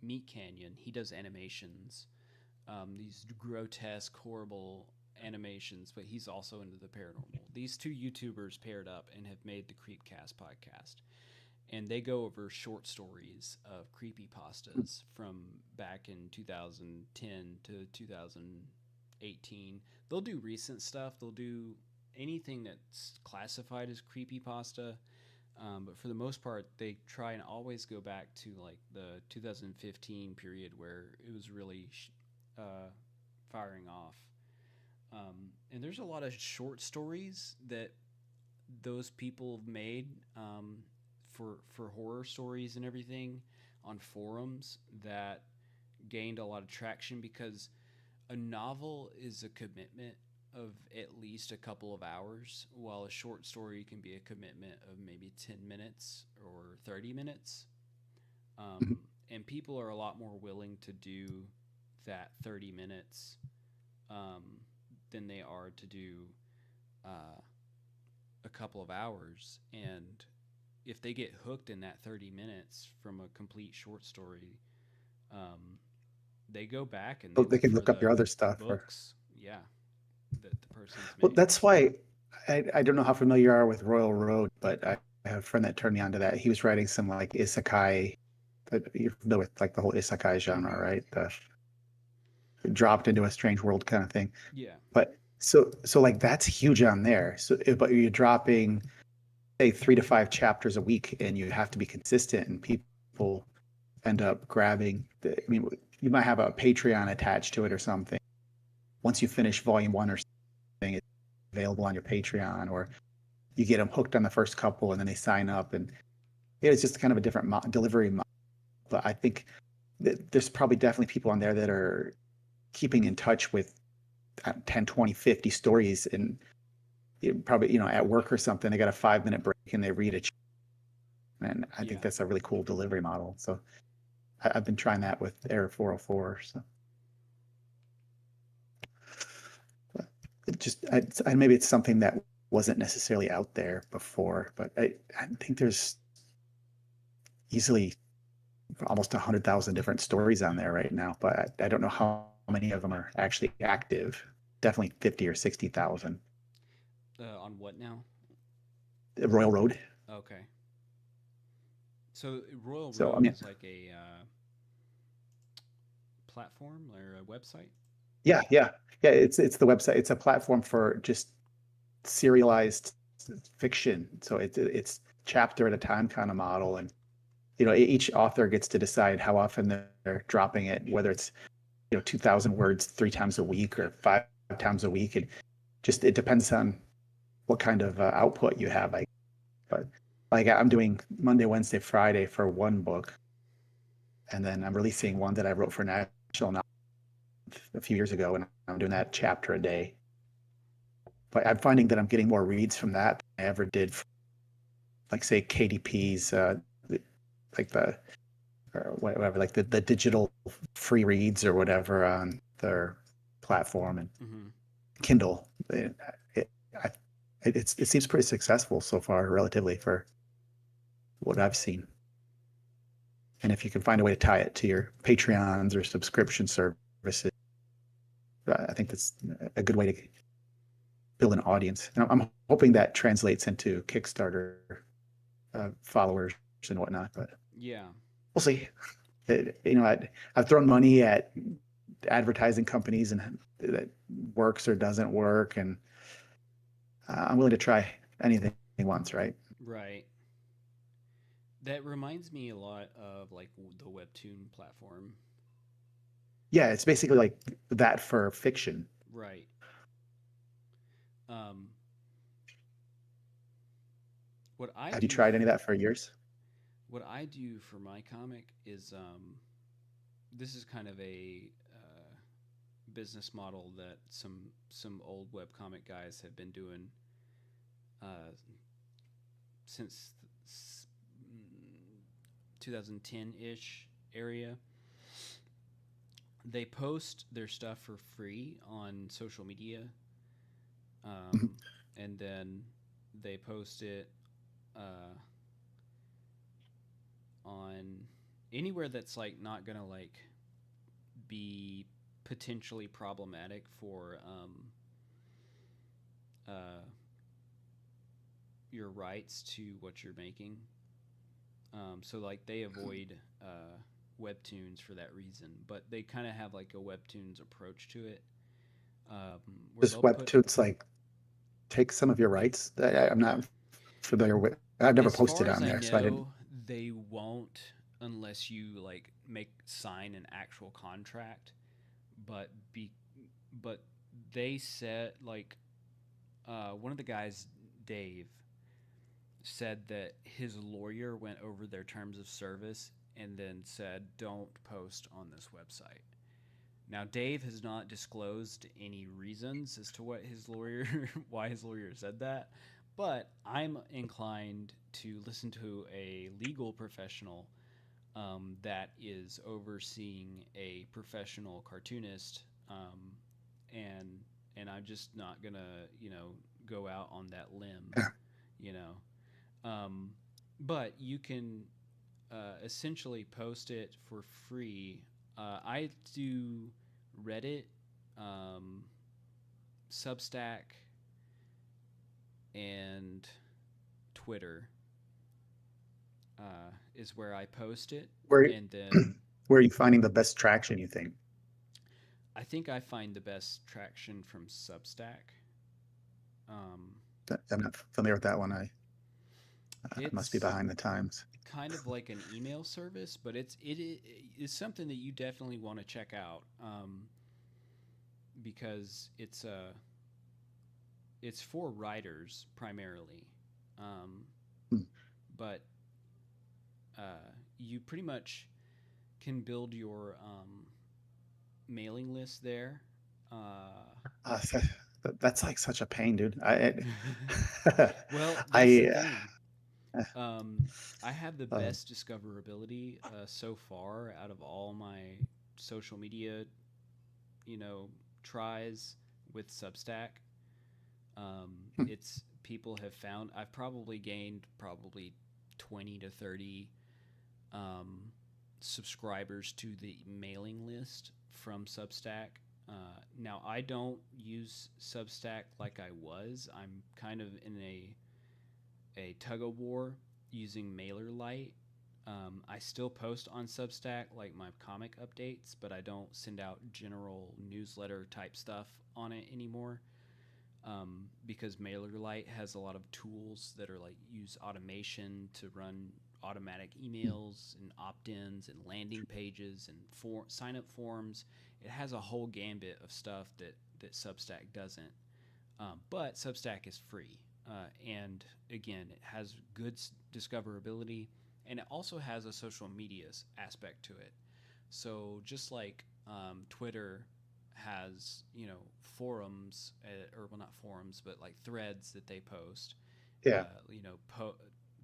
Meat Canyon. He does animations, these grotesque, horrible animations, but he's also into the paranormal. These two YouTubers paired up and have made the Creepcast podcast. And they go over short stories of creepy pastas from back in 2010 to 2018. They'll do recent stuff. They'll do anything that's classified as creepy pasta. But for the most part, they try and always go back to like the 2015 period where it was really uh, firing off. And there's a lot of short stories that those people have made for horror stories and everything on forums that gained a lot of traction because A novel is a commitment of at least a couple of hours, while a short story can be a commitment of maybe 10 minutes or 30 minutes. Mhm. And people are a lot more willing to do that 30 minutes um, than they are to do uh, a couple of hours. And if they get hooked in that 30 minutes from a complete short story, um, they go back and So they they look can for look up your other the stuff. Or books, yeah, that the person's well, made. that's why I don't know how familiar you are with Royal Road, but I have a friend that turned me on to that. He was writing some like isekai. You're familiar with like the whole isekai genre, Mm-hmm. right? The dropped into a strange world kind of thing. Yeah, But so like that's huge on there. So but you're dropping say 3 to 5 chapters a week, and you have to be consistent, and people end up grabbing. I mean, you might have a Patreon attached to it or something. Once you finish volume one or something, it's available on your Patreon, or you get them hooked on the first couple, and then they sign up, and it's just kind of a different delivery model. But I think that there's probably definitely people on there that are keeping in touch with 10, 20, 50 stories, and probably at work or something, they got a 5 minute break and they read it. And I think yeah, that's a really cool delivery model. So I've been trying that with Air 404. So it just maybe it's something that wasn't necessarily out there before, but I think there's easily almost 100,000 different stories on there right now, but I don't know how many of them are actually active. Definitely 50 or 60,000. on what now? Royal Road. Okay, so Royal So I Road mean, is like a platform or a website. yeah. It's the website. It's a platform for just serialized fiction. So it's chapter at a time kind of model, and each author gets to decide how often they're dropping it, whether it's 2,000 words 3 times a week or 5 times a week. And just it depends on what kind of output you have. But like I'm doing Monday, Wednesday, Friday for one book, and then I'm releasing one that I wrote for National Novel a few years ago, and I'm doing that chapter a day. But I'm finding that I'm getting more reads from that than I ever did, like say KDP's, like the or whatever, like the digital free reads or whatever on their platform and Mm-hmm. Kindle. It, I, it seems pretty successful so far, relatively for what I've seen. And if you can find a way to tie it to your Patreons or subscription services, I think that's a good way to build an audience. And I'm hoping that translates into Kickstarter followers and whatnot. But Yeah, we'll see. I've thrown money at advertising companies and that works or doesn't work, and I'm willing to try anything once, right? right. That reminds me a lot of like the webtoon platform. Yeah, it's basically like that for fiction. Right. Um, what I Have you do tried any of that for years? what I do for my comic is this is kind of a business model that some old webcomic guys have been doing uh, since 2010-ish area. They post their stuff for free on social media, Mhm. um, and then they post it uh, on anywhere that's like not gonna like be potentially problematic for uh, your rights to what you're making. So like they avoid webtoons for that reason, but they kind of have like a webtoons approach to it, um, where Does they'll put, Webtoons like take some of your rights? I'm not familiar with. I've never as far posted as on I there, so I didn't. know, they won't unless you like make sign an actual contract. But be but they said like one of the guys, Dave, said that his lawyer went over their terms of service and then said, "Don't post on this website." Now, Dave has not disclosed any reasons as to what his lawyer, why his lawyer said that, but I'm inclined to listen to a legal professional that is overseeing a professional cartoonist, and I'm just not gonna, go out on that limb, you know. But you can essentially post it for free. I do Reddit, um, Substack, and Twitter is where I post it, Where and then where are you finding the best traction, you think? I think I find the best traction from Substack. Um, I'm not familiar with that one. I must be it's behind the times. kind of like an email service, but it is something that you definitely want to check out, because it's for writers primarily, um, Hmm. but you pretty much can build your mailing list there. Uh, Uh, that's like such a pain, dude. well, that's the I thing. uh, Um, I have the uh, best discoverability so far out of all my social media, tries with Substack. hmm, It's people have found I've probably gained probably 20 to 30 um, subscribers to the mailing list from Substack. Now I don't use Substack like I was. I'm kind of in a tug of war using MailerLite. I still post on Substack like my comic updates, but I don't send out general newsletter type stuff on it anymore, because MailerLite has a lot of tools that are like use automation to run automatic hmm. emails and opt-ins and landing pages and sign up forms. It has a whole gambit of stuff that Substack doesn't. But Substack is free, and again, it has good discoverability, and it also has a social media aspect to it. So just like Twitter has, forums, or well, not forums, but like threads that they post, Yeah. uh, you know,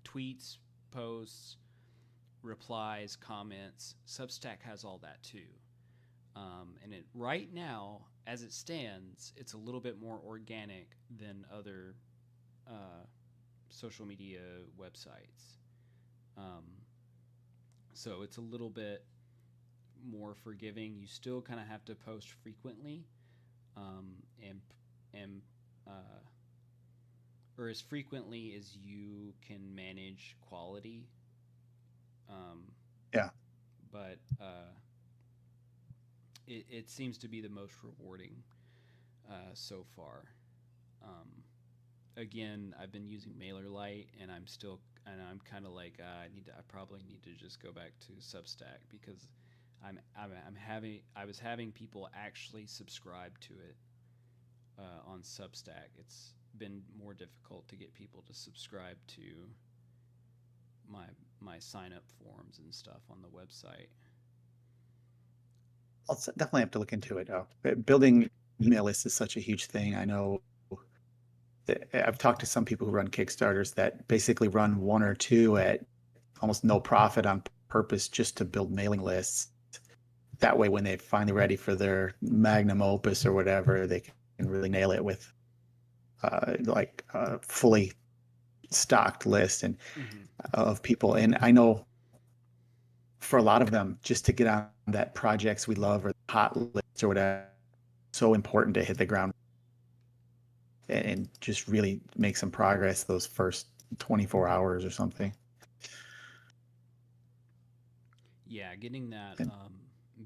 tweets, posts, replies, comments. Substack has all that too. Right now, as it stands, it's a little bit more organic than other uh, social media websites. Um, so it's a little bit more forgiving. You still kind of have to post frequently, um, and uh, or as frequently as you can manage quality. Um, Yeah. but it seems to be the most rewarding so far. Um, Again, I've been using MailerLite, and I'm kind of like, I probably need to just go back to Substack, because I was having people actually subscribe to it on Substack. It's been more difficult to get people to subscribe to my my sign up forms and stuff on the website. Definitely have to look into it. Building email lists is such a huge thing. I know that I've talked to some people who run Kickstarters that basically run one or two at almost no profit on purpose just to build mailing lists. That way, when they're finally ready for their magnum opus or whatever, they can really nail it with like a fully stocked list and Mm-hmm. of people. And I know for a lot of them, just to get on that projects we love or hot list or whatever, so important to hit the ground and just really make some progress those first 24 hours or something. Yeah, getting that And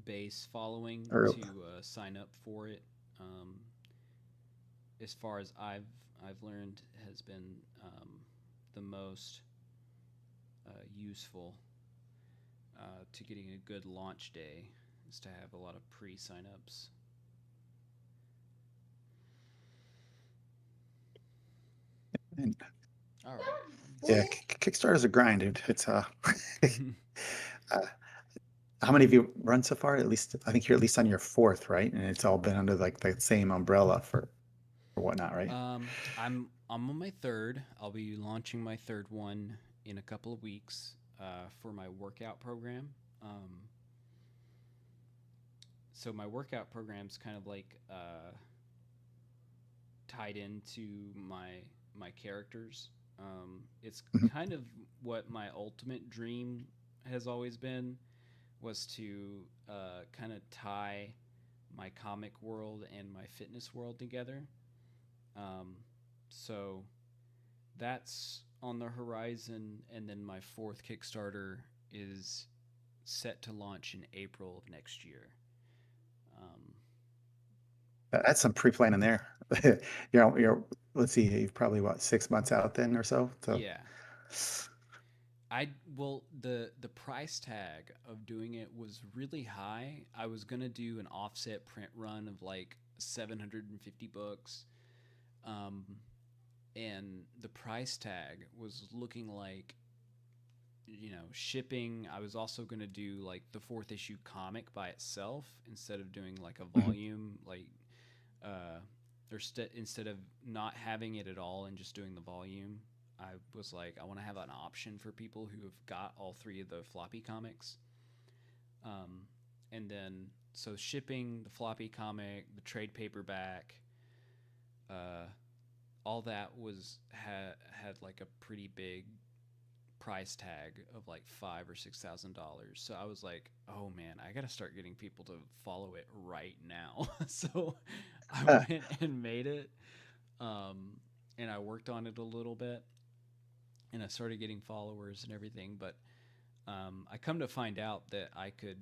base following or to sign up for it, um, as far as I've learned, has been the most useful to getting a good launch day, is to have a lot of pre signups. and All right. yeah, Kickstarter's a grind, dude. It's uh, how many have you run so far? At least I think you're at least on your fourth, right? And it's all been under like the same umbrella for whatnot, right? I'm on my third. I'll be launching my third one in a couple of weeks for my workout program. Um, so my workout program's kind of like tied into my characters. It's Mhm. kind of what my ultimate dream has always been was to kind of tie my comic world and my fitness world together. Um, so that's on the horizon, and then my fourth Kickstarter is set to launch in April of next year. Um, That's some pre-planning there. Let's see, you've probably what, 6 months out then or so. So yeah, I well the price tag of doing it was really high. I was gonna do an offset print run of like 750 books, um, and the price tag was looking like shipping. I was also going to do like the fourth issue comic by itself instead of doing like a mhm. volume, like uh instead of not having it at all and just doing the volume. I was like, I want to have an option for people who have got all three of the floppy comics. um and then so shipping the floppy comic, the trade paperback, uh all that had like a pretty big price tag of like $5,000 or $6,000. So I was like, oh man, I got to start getting people to follow it right now. So I Uh, went and made it, um, and I worked on it a little bit, and I started getting followers and everything. But I come to find out that I could,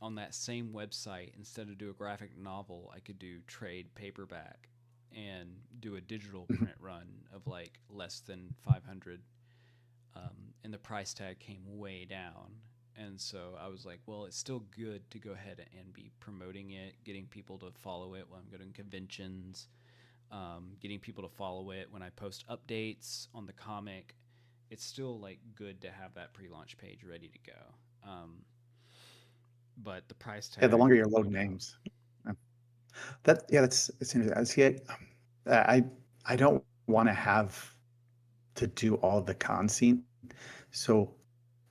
on that same website, instead of do a graphic novel, I could do trade paperback and do a digital mhm. print run of like less than 500, and the price tag came way down. And so I was like, well, it's still good to go ahead and be promoting it, getting people to follow it when I'm going to conventions, getting people to follow it when I post updates on the comic. It's still like good to have that pre-launch page ready to go. But the price Yeah, the tag longer you're went loading up. names. Yeah, it's interesting. I see it. I I don't want to have to do all the con scene. So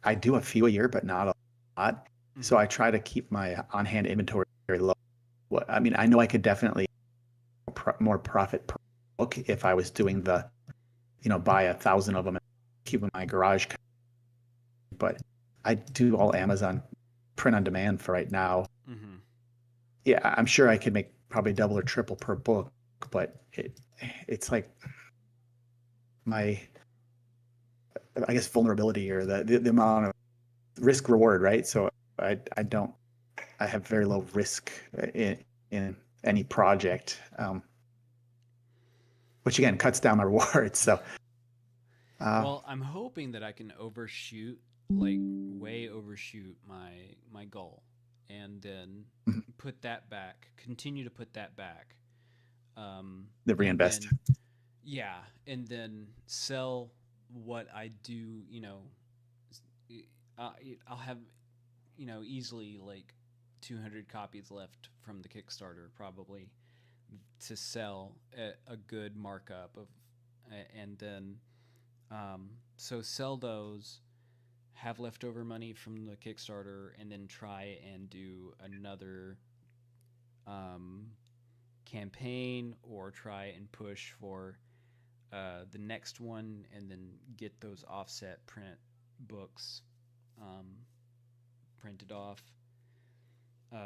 I do a few a year, but not a lot. So Mm-hmm. I try to keep my on-hand inventory very low. What I mean, I know I could definitely more profit per book if I was doing buy 1,000 of them and keep them in my garage. But I do all Amazon print on demand for right now. Mm-hmm. Yeah, I'm sure I could make probably double or triple per book, but it's like my, I guess, vulnerability or the amount of risk reward, right? So I don't I have very low risk in any project, which again cuts down my rewards. So uh, Well, I'm hoping that I can overshoot, like way overshoot my goal, and then put that back, continue to put that back, the and reinvest. then yeah, and then sell what I do. Uh, I'll have easily like 200 copies left from the Kickstarter probably to sell at a good markup of, and then so sell those, have leftover money from the Kickstarter, and then try and do another um, campaign or try and push for the next one, and then get those offset print books um, printed off.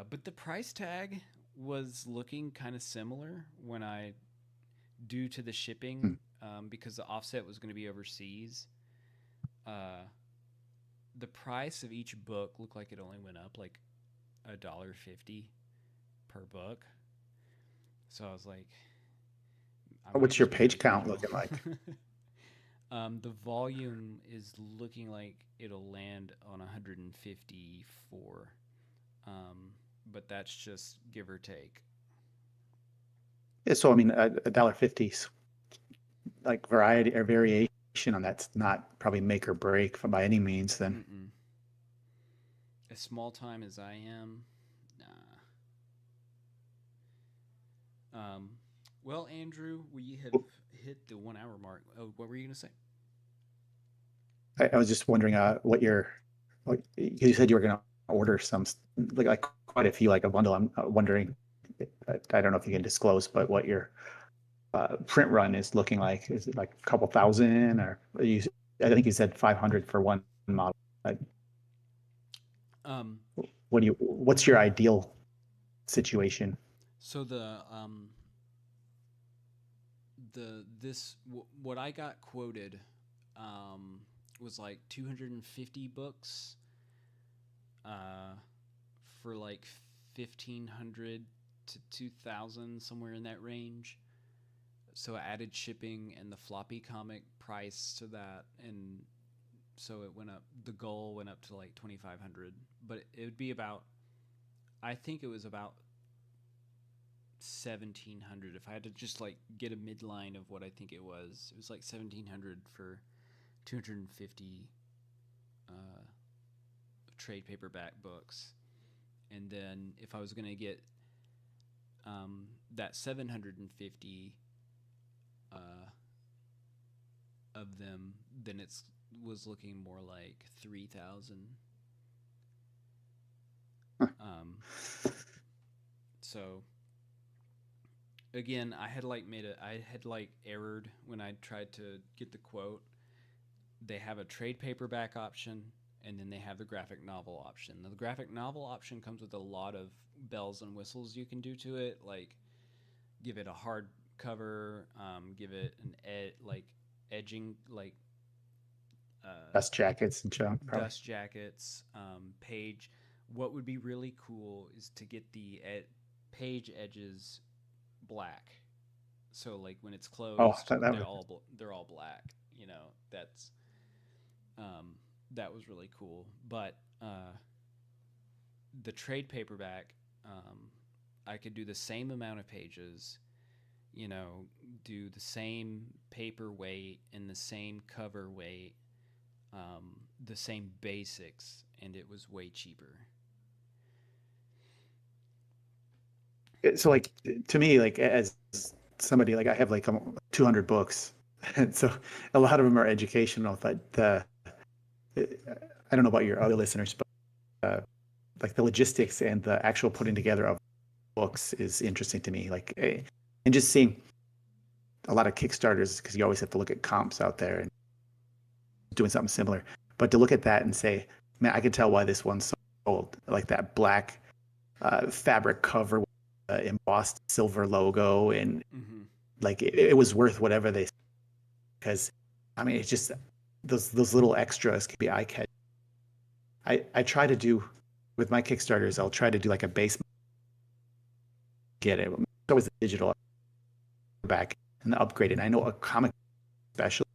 But the price tag was looking kind of similar when I, due to the shipping, because the offset was going to be overseas. Uh, the price of each book looked like it only went up like $1.50 per book. So I was like, I might What's your just do a page count digital. looking like? The volume is looking like it'll land on 154, but that's just give or take. Yeah, so I mean, $1.50, like variety or variation on that's not probably make or break by any means. Then Mm-mm. as small time as I am, nah. Well, Andrew, we have hit the 1 hour mark. Oh, what were you gonna say? I was just wondering what you said you were going to order some like quite a few like a bundle. I'm wondering, I don't know if you can disclose, but what your print run is looking like. Is it like a couple thousand, or you? I think you said 500 for one model. Like, Um, what's your ideal situation? so the this what I got quoted um was like 250 books uh for like 1500 to 2000, somewhere in that range. So I added shipping and the floppy comic price to that, and so it went up. The goal went up to like 2500, but it would be about, I think it was about 1700 if I had to just like get a midline of what I think it was. It was like 1700 for 250 uh, trade paperback books, and then if I was going to get that 750 uh, of them, then it's was looking more like 3,000. Um, so again, I had like errored when I tried to get the quote. They have a trade paperback option, and then they have the graphic novel option. Now, the graphic novel option comes with a lot of bells and whistles you can do to it, like give it a hard cover, give it an like edging, like Dust jackets and junk, probably. dust jackets, page. What would be really cool is to get the page edges black. So like when it's Oh, closed, that was they're all black. You know, um, that was really cool. But the trade paperback, I could do the same amount of pages. You know, do the same paper weight and the same cover weight, the same basics, and it was way cheaper. so like to me, like as somebody, like I have like 200 books, and so a lot of them are educational, but I don't know about your other listeners, but like the logistics and the actual putting together of books is interesting to me. Like, and just seeing a lot of Kickstarters, because you always have to look at comps out there and doing something similar. But to look at that and say, man, I can tell why this one's sold. Like that black fabric cover with embossed silver logo, and Mm-hmm. like it was worth whatever they. Because I mean, it's just those little extras can be eye catching. I try to do with my Kickstarters. I'll try to do like a base, get it. It's always a digital back and upgrade it. And I know a comic especially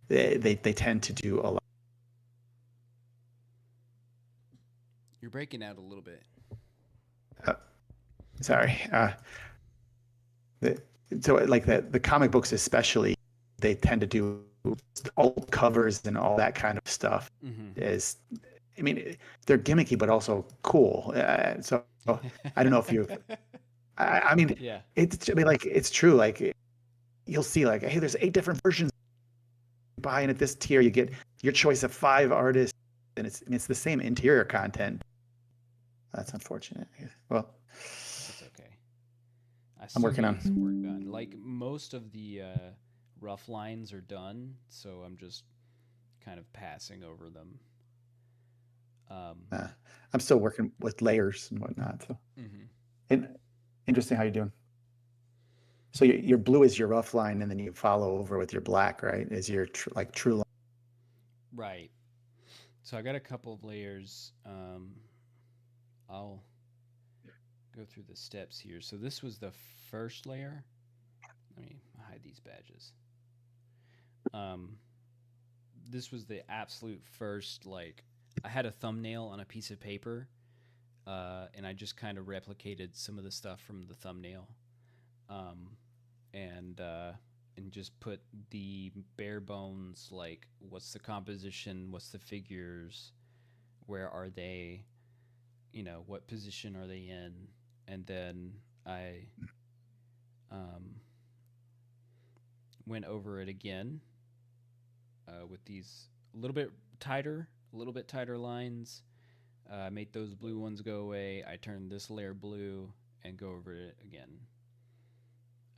they tend to do a lot. You're breaking out a little bit. Uh, sorry. The, so like the comic books especially, they tend to do alt covers and all that kind of stuff. Mm-hmm. Is I mean, they're gimmicky but also cool. So I don't know if you. I mean, Yeah. it's. I mean, like it's true. Like you'll see, like, hey, there's 8 different versions. Buying at this tier, you get your choice of 5 artists, and it's the same interior content. That's unfortunate. Well, That's okay. I I'm still working need on. some work done. Like most of the rough lines are done, so I'm just kind of passing over them. Um, Uh, I'm still working with layers and whatnot. So, mm-hmm. and interesting how you're doing. So your blue is your rough line, and then you follow over with your black, right? Is your like true line. Right. So I got a couple of layers. I'll go through the steps here. So this was the first layer. Let me hide these badges. Um, this was the absolute first, like, I had a thumbnail on a piece of paper, and I just kind of replicated some of the stuff from the thumbnail, um, and and just put the bare bones, like what's the composition, what's the figures, where are they, what position are they in, and then I um, went over it again with these a little bit tighter lines. Made those blue ones go away. I turned this layer blue and go over it again.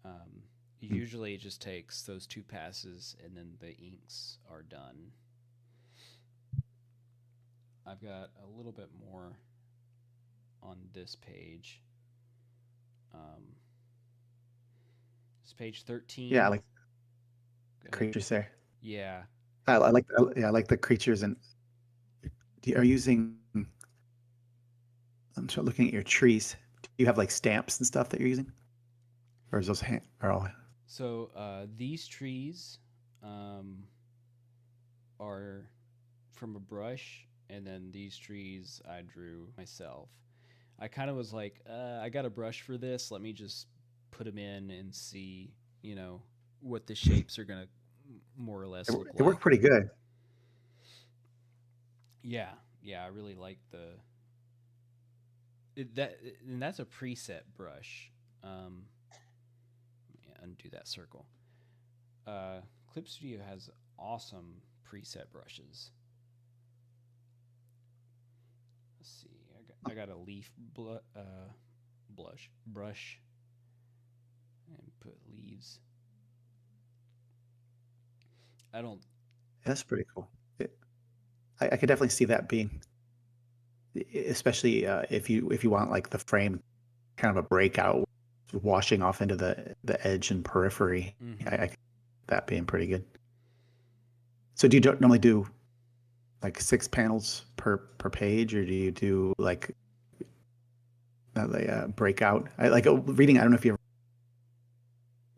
Um, Usually it just takes those two passes and then the inks are done. I've got a little bit more on this page. Um, it's page Yeah, I 13. like Go the ahead. creatures there. Yeah. I like yeah, I like the creatures. And are you using? I'm sort of looking at your trees. Do you have like stamps and stuff that you're using, or is those are all? So these trees um, are from a brush, and then these trees I drew myself. I kind of was like, I got a brush for this. Let me just put them in and see, you know, what the shapes are gonna more or less look It worked like. pretty good. Yeah, yeah, I really like that, and that's a preset brush. Yeah, undo that circle. Clip Studio has awesome preset brushes. Let's see. I got a leaf blush brush and put leaves. I don't. That's pretty cool. I could definitely see that being, especially if you want like the frame kind of a breakout, washing off into the edge and periphery. Mm-hmm. I could see that being pretty good. So do you normally do like 6 panels per page, or do you do like the breakout? I like reading. I don't know if you ever,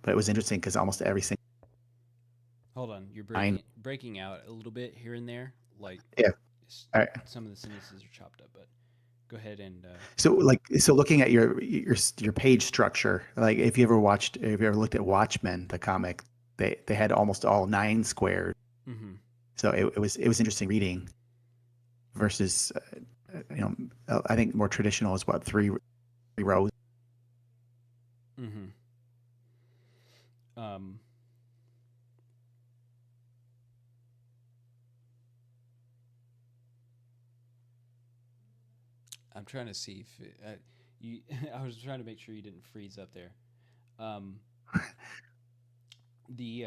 but it was interesting because almost every single Hold on, you're line. breaking out a little bit here and there. Like Yeah. All right. some of the sentences are chopped up, but go ahead and. So looking at your page structure, like if you ever looked at Watchmen, the comic, they had almost all 9 squares. Mm-hmm. So it was interesting reading versus I think more traditional is what, three rows. Mm-hmm. Um, I'm trying to see if you. I was trying to make sure you didn't freeze up there. Um, the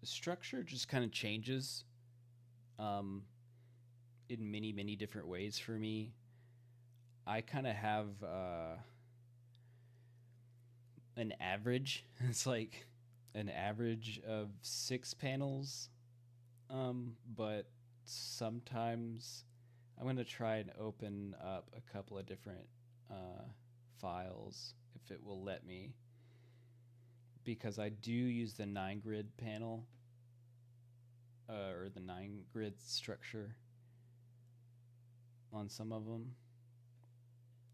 structure just kind of changes um, in many different ways for me. I kind of have an average. It's like an average of 6 panels, but sometimes I'm gonna try and open up a couple of different uh, files if it will let me, because I do use the 9 grid panel or the 9 grid structure on some of them,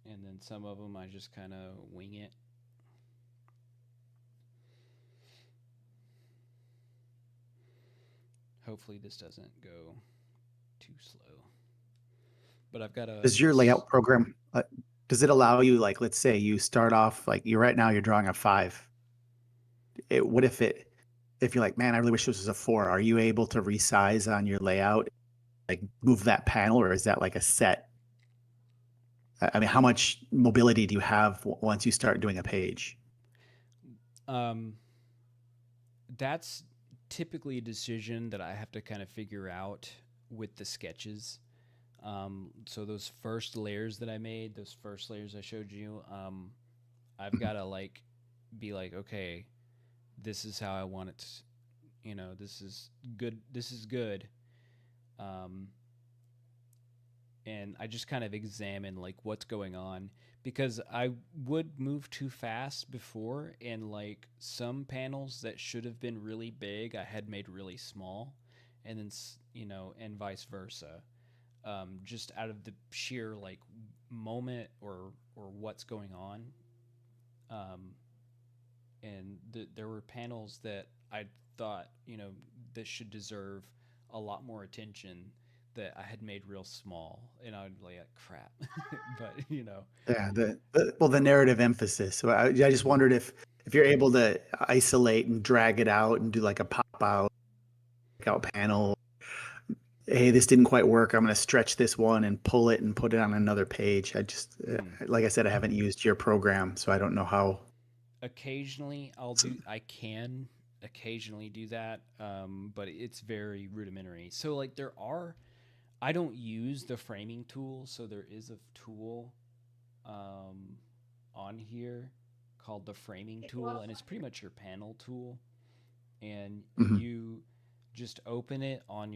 and then some of them I just kind of wing it. Hopefully this doesn't go too slow. But I've got a Does your layout program does it allow you, like, let's say you start off like you right now you're drawing a 5. What if you're like, man, I really wish this was a 4. Are you able to resize on your layout, like move that panel, or is that like a set? I mean, how much mobility do you have once you start doing a page? um that's typically a decision that I have to kind of figure out with the sketches. So those first layers that I made, those first layers I showed you, I've got to like be like, okay, this is how I want it. This is good. This is good. Um, and I just kind of examine like what's going on, because I would move too fast before, and like some panels that should have been really big I had made really small, and then and vice versa, just out of the sheer like moment or what's going on. um, and there were panels that I thought, that should deserve a lot more attention that I had made real small, and I'd like crap, but you know. Yeah, the narrative emphasis. So I just Hmm. wondered if you're able to isolate and drag it out and do like a pop out panel. Hey, this didn't quite work. I'm going to stretch this one and pull it and put it on another page. I just, Hmm. like I said, I haven't used your program, so I don't know how. Occasionally, I can occasionally do that, but it's very rudimentary. So like I don't use the framing tool, so there is a tool um, on here called the framing tool, and it's pretty much your panel tool. And Mhm. you just open it on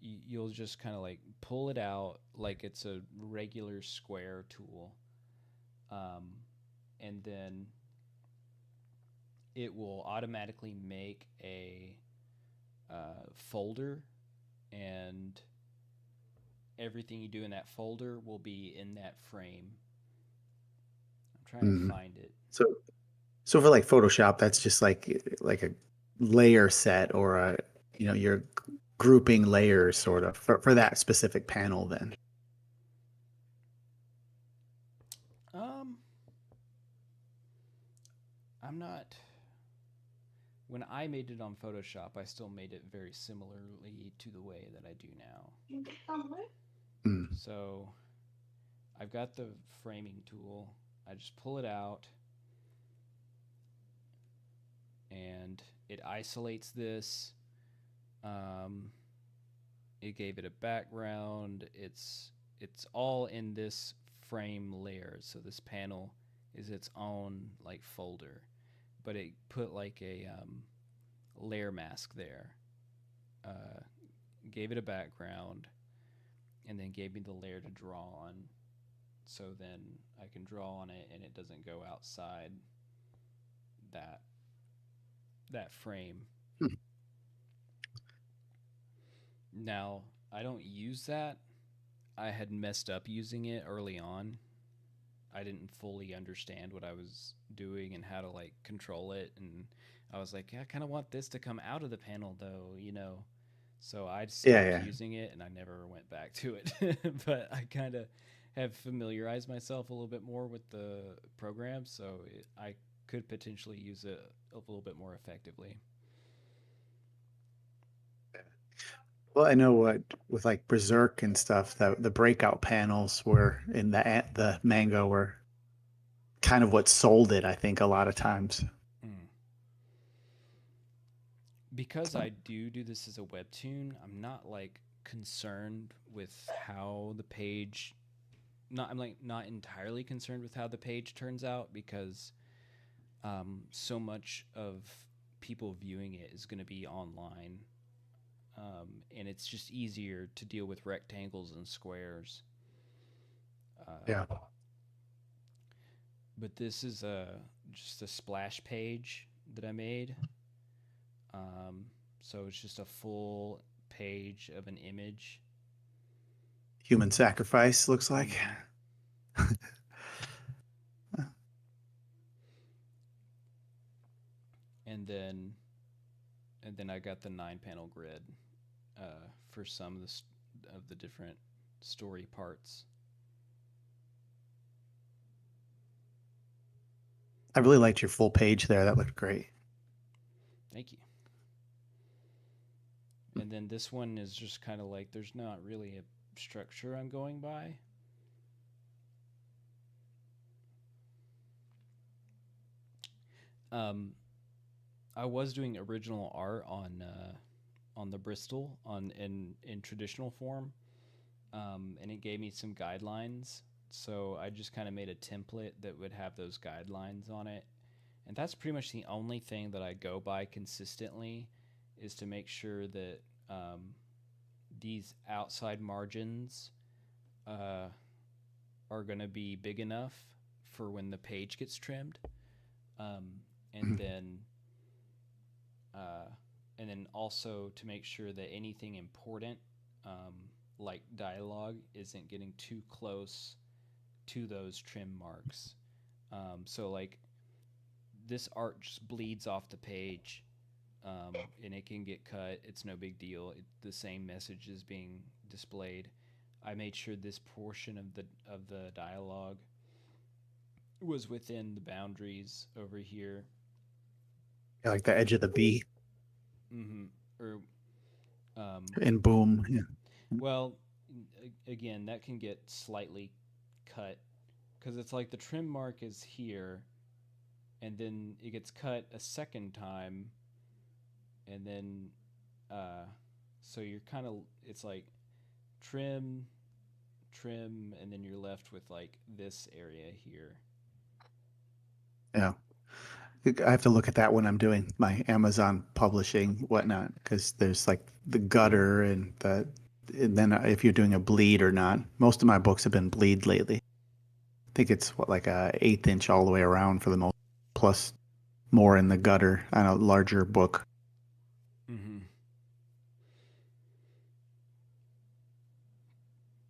you'll just kind of like pull it out like it's a regular square tool, um, and then it will automatically make a folder, and everything you do in that folder will be in that frame. I'm trying to Mhm. find it. So, so for like Photoshop, that's just like a layer set or you're grouping layers sort of for that specific panel then. um I'm not When I made it on Photoshop, I still made it very similarly to the way that I do now. Mm. So I've got the framing tool. I just pull it out, and it isolates this. Um, it gave it a background. It's all in this frame layer. So this panel is its own like folder, but it put like a layer mask there. Uh, Gave it a background, and then gave me the layer to draw on. So then I can draw on it, and it doesn't go outside that frame. Hmm. Now I don't use that. I had messed up using it early on. I didn't fully understand what I was doing and how to like control it, and I was like, yeah, I kind of want this to come out of the panel though, you know. So I Yeah, stopped yeah. using it, and I never went back to it. But I kind of have familiarized myself a little bit more with the program, so I could potentially use it a little bit more effectively. Well, I know what with like Berserk and stuff, the breakout panels were in the manga were kind of what sold it, I think, a lot of times. Mm. Because So, I do this as a webtoon, I'm not like concerned with how the page not I'm like not entirely concerned with how the page turns out, because so much of people viewing it is going to be online, and it's just easier to deal with rectangles and squares. Uh, yeah. but this is just a splash page that I made. Um, so it's just a full page of an image. Human sacrifice looks like. Mm-hmm. And then I got the 9 panel grid for some of of the different story parts. I really liked your full page there. That looked great. Thank you. And then this one is just kind of like there's not really a structure I'm going by. Um, I was doing original art on the Bristol on in traditional form, and it gave me some guidelines. So I just kind of made a template that would have those guidelines on it, and that's pretty much the only thing that I go by consistently, is to make sure that these outside margins uh, are going to be big enough for when the page gets trimmed, um, and Mhm. then uh, also to make sure that anything important, um, like dialogue, isn't getting too close to those trim marks. So like this art just bleeds off the page, and it can get cut. It's no big deal. The same message is being displayed. I made sure this portion of the dialogue was within the boundaries over here. Yeah, like the edge of the B Mm-hmm. Or in Boom. Yeah. well, again, that can get slightly cut because it's like the trim mark is here, and then it gets cut a second time, and then so you're kind of it's like trim, trim, and then you're left with like this area here. Yeah. I have to look at that when I'm doing my Amazon publishing whatnot, because there's like the gutter and then if you're doing a bleed or not. Most of my books have been bleed lately. I think it's what, like a 1/8 inch all the way around for the most, plus more in the gutter on a larger book. Mm-hmm.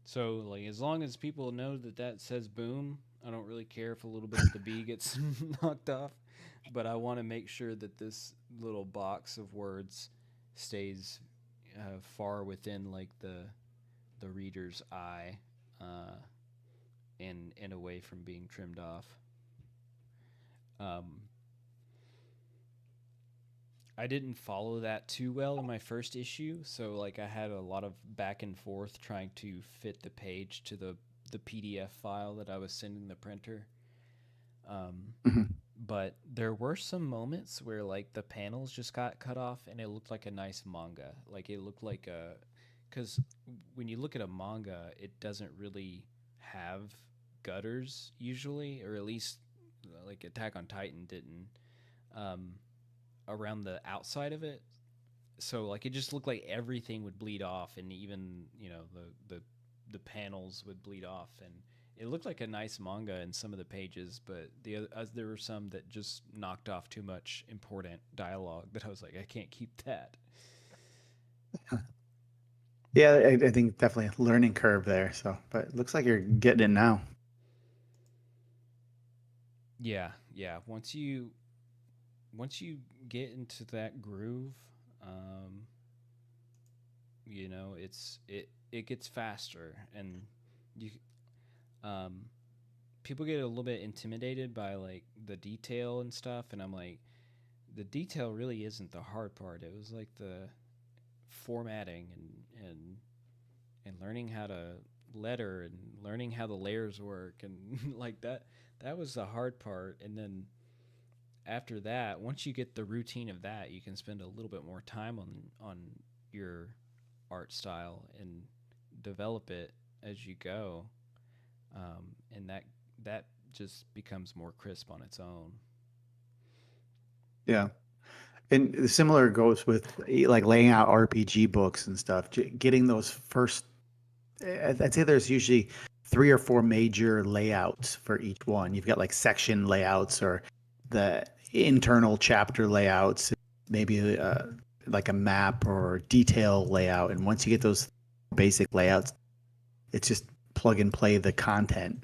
So like as long as people know that that says boom, I don't really care if a little bit of the B gets knocked off, but I want to make sure that this little box of words stays far within like the reader's eye, uh, and away from being trimmed off. Um, I didn't follow that too well in my first issue, so like I had a lot of back and forth trying to fit the page to the PDF file that I was sending the printer. Um, Mhm. but there were some moments where like the panels just got cut off and it looked like a nice manga. Like it looked like a cuz when you look at a manga, it doesn't really have gutters usually, or at least like Attack on Titan didn't um around the outside of it. So like it just looked like everything would bleed off, and even the panels would bleed off, and it looked like a nice manga in some of the pages, but there were some that just knocked off too much important dialogue that I was like, I can't keep that. Yeah, I think definitely a learning curve there. So, but it looks like you're getting it now. Yeah, yeah. Once you get into that groove, um, it gets faster, and you um people get a little bit intimidated by like the detail and stuff, and I'm like, the detail really isn't the hard part. It was like the formatting and learning how to letter and learning how the layers work and like that was the hard part. And then after that, once you get the routine of that, you can spend a little bit more time on your art style and develop it as you go, and that just becomes more crisp on its own. Yeah. And similar goes with like laying out RPG books and stuff. Getting those first, I'd say there's usually 3 or 4 major layouts for each one. You've got like section layouts or the internal chapter layouts, maybe like a map or detail layout. And once you get those basic layouts, it's just plug and play the content.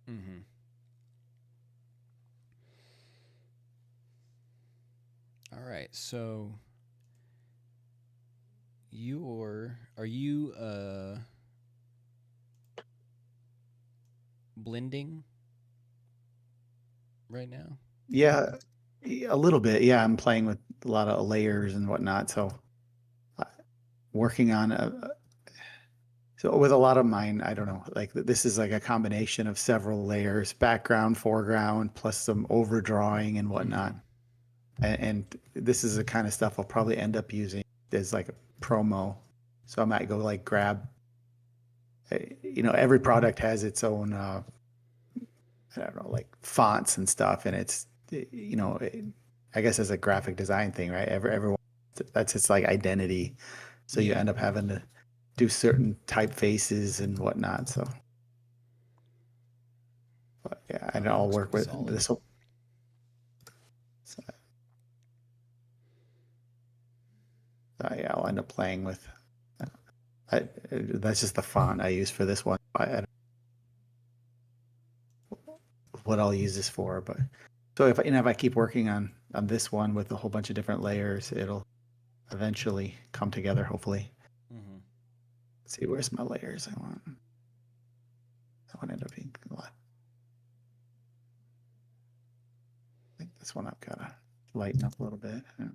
Mm-hmm. All right, so are you blending right now? Yeah, a little bit. Yeah, I'm playing with a lot of layers and whatnot. So uh, working on so with a lot of mine, I don't know, like this is like a combination of several layers, background, foreground, plus some overdrawing and whatnot. Mm-hmm. And this is the kind of stuff I'll probably end up using as like a promo. So I might go like grab, every product has its own, I don't know, like fonts and stuff, and it's, I guess as a graphic design thing, right? Everyone, that's its like identity. So you Yeah. end up having to do certain typefaces and whatnot. So, but yeah, Oh, and that I'll looks work pretty with solid. this. So, yeah, I'll end up playing with. That's just the font I use for this one. I don't know what I'll use this for, but so if I keep working on this one with a whole bunch of different layers, it'll eventually come together, hopefully. Mm-hmm. see, where's my layers? I want. That one ended up being a lot. I think this one I've got to lighten up a little bit. Yeah.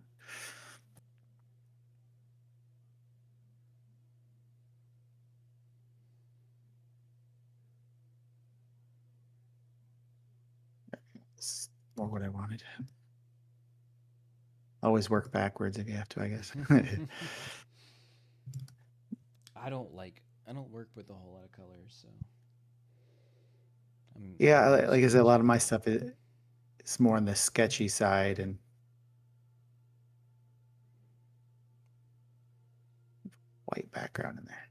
It's more what I wanted. Always work backwards if you have to, I guess. I don't work with a whole lot of colors, so Yeah, I'm used like to I it said, a lot of too. my stuff is more on the sketchy side and white background in there.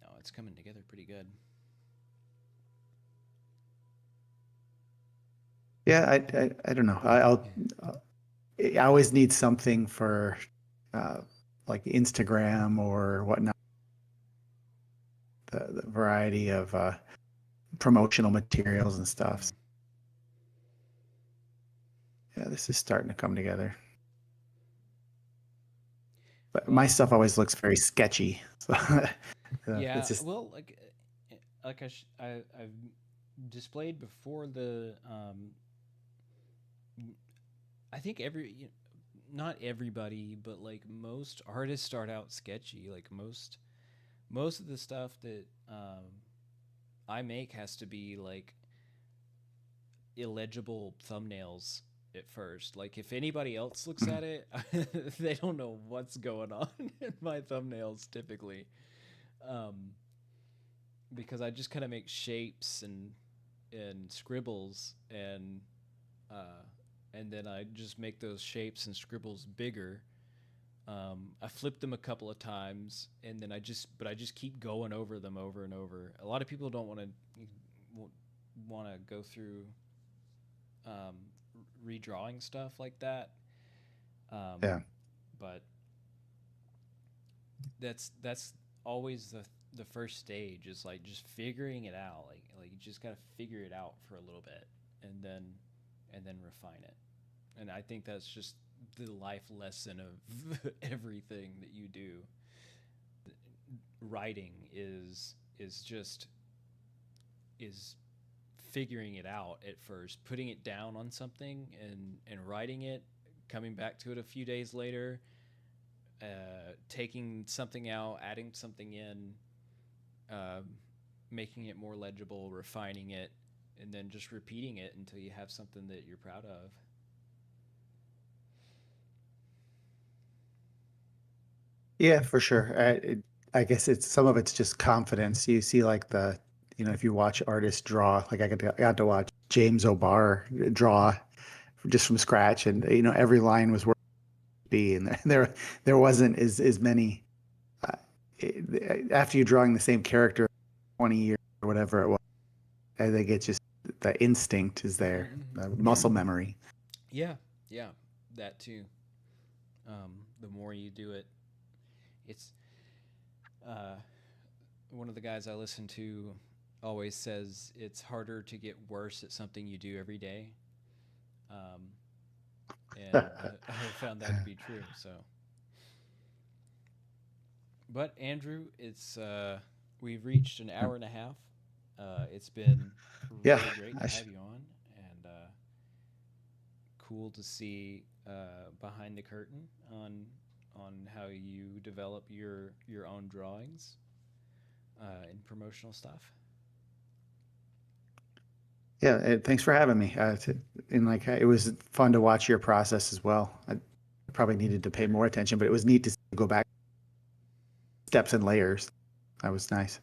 No, it's coming together pretty good. Yeah, I don't know. Yeah. I always need something for uh, like Instagram or whatnot. The variety of promotional materials and stuff. Mm. Yeah, this is starting to come together. But my Well, stuff always looks very sketchy. So it's yeah. just Well, like I've displayed before the I think not everybody, but like most artists start out sketchy. Like most of the stuff that I make has to be like illegible thumbnails at first. Like if anybody else looks at it, they don't know what's going on in my thumbnails typically, um, because I just kind of make shapes and scribbles uh, and then I just make those shapes and scribbles bigger. I flip them a couple of times, and then I just keep going over them over and over. A lot of people don't want to go through um, redrawing stuff like that. Um, yeah. but that's always the first stage is like just figuring it out. Like you just gotta figure it out for a little bit, and then refine it. And I think that's just the life lesson of everything that you do. Writing is just is figuring it out at first, putting it down on something and writing it, coming back to it a few days later, taking something out, adding something in, uh, making it more legible, refining it, and then just repeating it until you have something that you're proud of. Yeah, for sure. I guess it's some of it's just confidence. You see, like if you watch artists draw, like I got to watch James O'Barr draw just from scratch, and every line was where it be, and there wasn't as many. After you're drawing the same character 20 years or whatever it was, I think it's just the instinct is there, Mm-hmm. the muscle memory. Yeah, yeah, that too. The more you do it, it's uh, one of the guys I listen to always says it's harder to get worse at something you do every day. Um, and I found that to be true. So, but Andrew, it's we've reached an hour and a half. It's been Yeah, really great to I sh have you on, and cool to see behind the curtain on how you develop your own drawings and promotional stuff. yeah, thanks for having me. And like it was fun to watch your process as well. I probably needed to pay more attention, but it was neat to go back steps and layers. That was nice.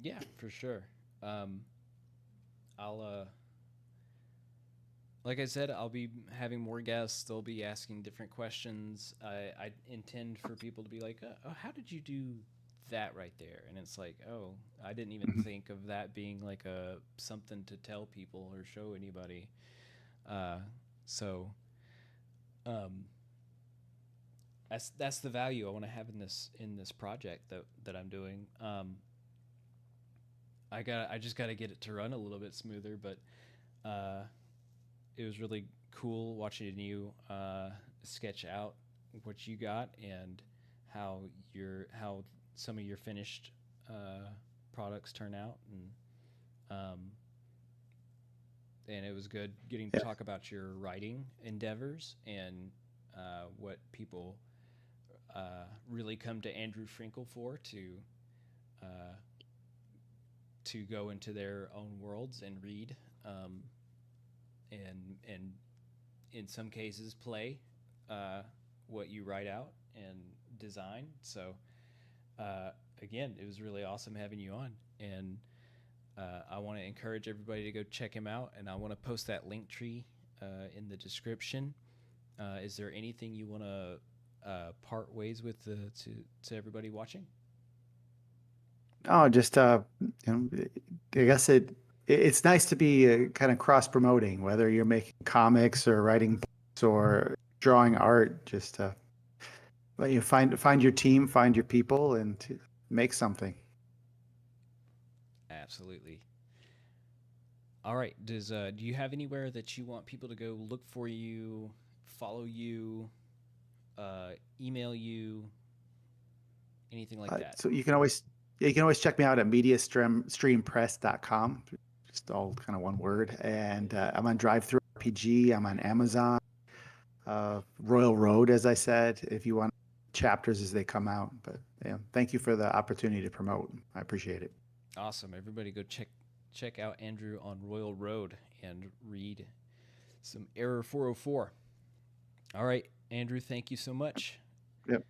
Yeah, for sure. Um, I'll like I said, I'll be having more guests. They'll be asking different questions. I intend for people to be like, "Oh, how did you do that right there?" And it's like, "Oh, I didn't even Mhm. think of that being like a something to tell people or show anybody." Uh, so um, that's the value I want to have in this project that I'm doing. I just got to get it to run a little bit smoother, but uh, it was really cool watching you sketch out what you got and how some of your finished products turn out, um, and it was good getting to Yeah. talk about your writing endeavors and what people really come to Andrew Frinkle for uh, to go into their own worlds and read, and in some cases play uh, what you write out and design. So uh, again, it was really awesome having you on, and I want to encourage everybody to go check him out, and I want to post that link tree in the description. Is there anything you want to part ways with to everybody watching? Oh, just I guess it's nice to be kind of cross promoting, whether you're making comics or writing books or drawing art. Just let you find your team, find your people, and to make something. Absolutely. All right. Do you have anywhere that you want people to go look for you, follow you, uh, email you, anything like that? So you can always check me out at mediastreampress.com. Just all kind of one word. And I'm on Drive-Thru RPG. I'm on Amazon. Royal Road, as I said, if you want chapters as they come out. But yeah, thank you for the opportunity to promote. I appreciate it. Awesome. Everybody go check out Andrew on Royal Road and read some Error 404. All right, Andrew, thank you so much. Yep.